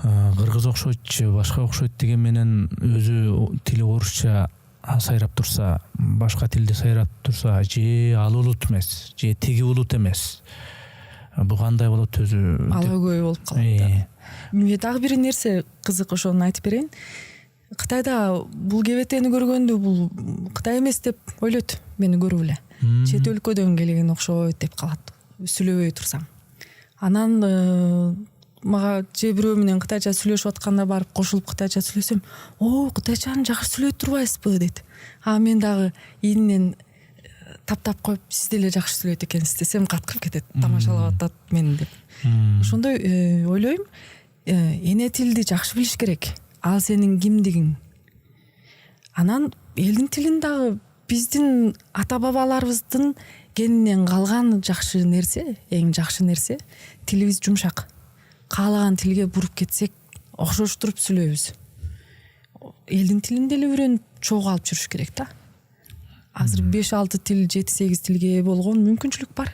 кыргыз окшойт, башка окшойт деген менен өзү тили орусча сайрап турса, башка тилде сайрап турса, же ал улут эмес, же тиги улут эмес. Бул кандай болот өзү? Алөгөй болуп калат. Дагы бир нерсе кызык, ошону айтып берейин. Кытайда бул кебетени көргөндө бул Кытай эмес деп ойлойт мени көрүп эле. Чет өлкөдөн келген окшойт деп калат, сүйлөбөй турсаң. Анан мага же бирөө менен кытайча сүйлөшүп атканда барып кошулуп кытайча сүйлөсөм, "О, кытайчаны жакшы сүйлөй турбайсызбы?" дейт. Мен дагы ийинен таптап коюп, "Сиз деле жакшы сүйлөйт экенсиз" десем, каткырып кетет, тамашалап атат мени деп. Ошондой ойлойм, эне тилди жакшы билиш керек. Ал сенин кимдигиң. Анан элдин тилин дагы биздин ата бабаларыбыздын генинен калган жакшы нерсе, эң жакшы нерсе, тилибиз жумшак. Каалаган тилге буруп кетсек, окшоштуруп сүйлөйбүз. Элдин тилин деле үйрөнүп чогуу алып жүрүш керек да. Азыр 5-6 тил, 7-8 тилге болгон мүмкүнчүлүк бар.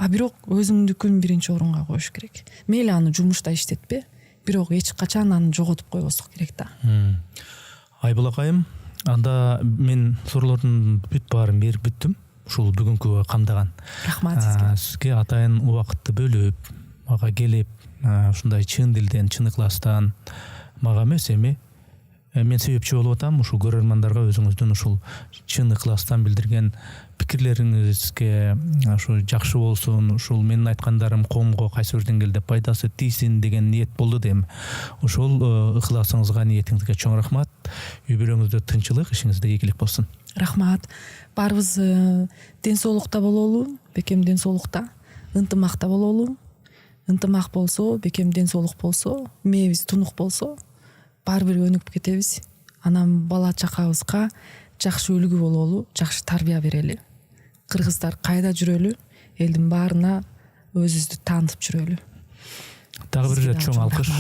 Бирок өзүңдүкүн биринчи орунга коюш керек. Мейли аны жумушта иштетпе, бирок эч качан аны жоготуп койбосок керек да. Айбул акайым, анда мен суроолордун бүт баарын берип бүттүм. Ушул бүгүнкү камдаган. Рахмат сизге. Сизге атайын убакытты бөлүп, мага келип, ушундай чын дилден, чын ыкластан мага эмес, эми мен себепчи болуп атам ушул көрөрмандарга өзүңүздүн ушул чын ыкластан билдирген пикирлериңизге ошо жакшы болсун, ушул менин айткандарым коомго кайсы бир деңгээлде пайдасы тийсин деген ниет болду дейм. Ошол ыкласыңызга, ниетиңизге чоң рахмат. Үй бүлөңүздө тынчылык, ишиңизде ийгилик болсун. Рахмат. Баарыбыз ден соолукта бололу, бекем ден соолукта. ынтымакта бололу. Ынтымак болсо, бекем ден соолук болсо, мээбиз тунук болсо, баары бир өнүгүп кетебиз. Анан бала чакабызга жакшы үлгү бололу, жакшы тарбия берели. Кыргыздар кайда жүрөлү, элдин баарына өзүбүздү таанытып жүрөлү. Дагы бир ирет чоң алкыш.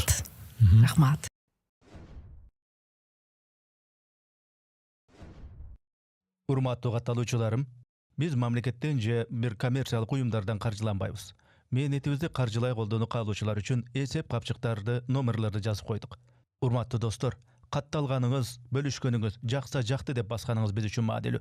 Рахмат. Урматтуу катталуучуларым, биз мамлекеттен же бир коммерциялык уюмдардан каржыланбайбыз. Мээнетибизди каржылай колдонуу каалоочулар үчүн эсеп капчыктарды, номерлерди жазып койдук. Урматтуу достор, катталганыңыз, бөлүшкөнүңүз, жакса жакты деп басканыңыз биз үчүн маанилүү.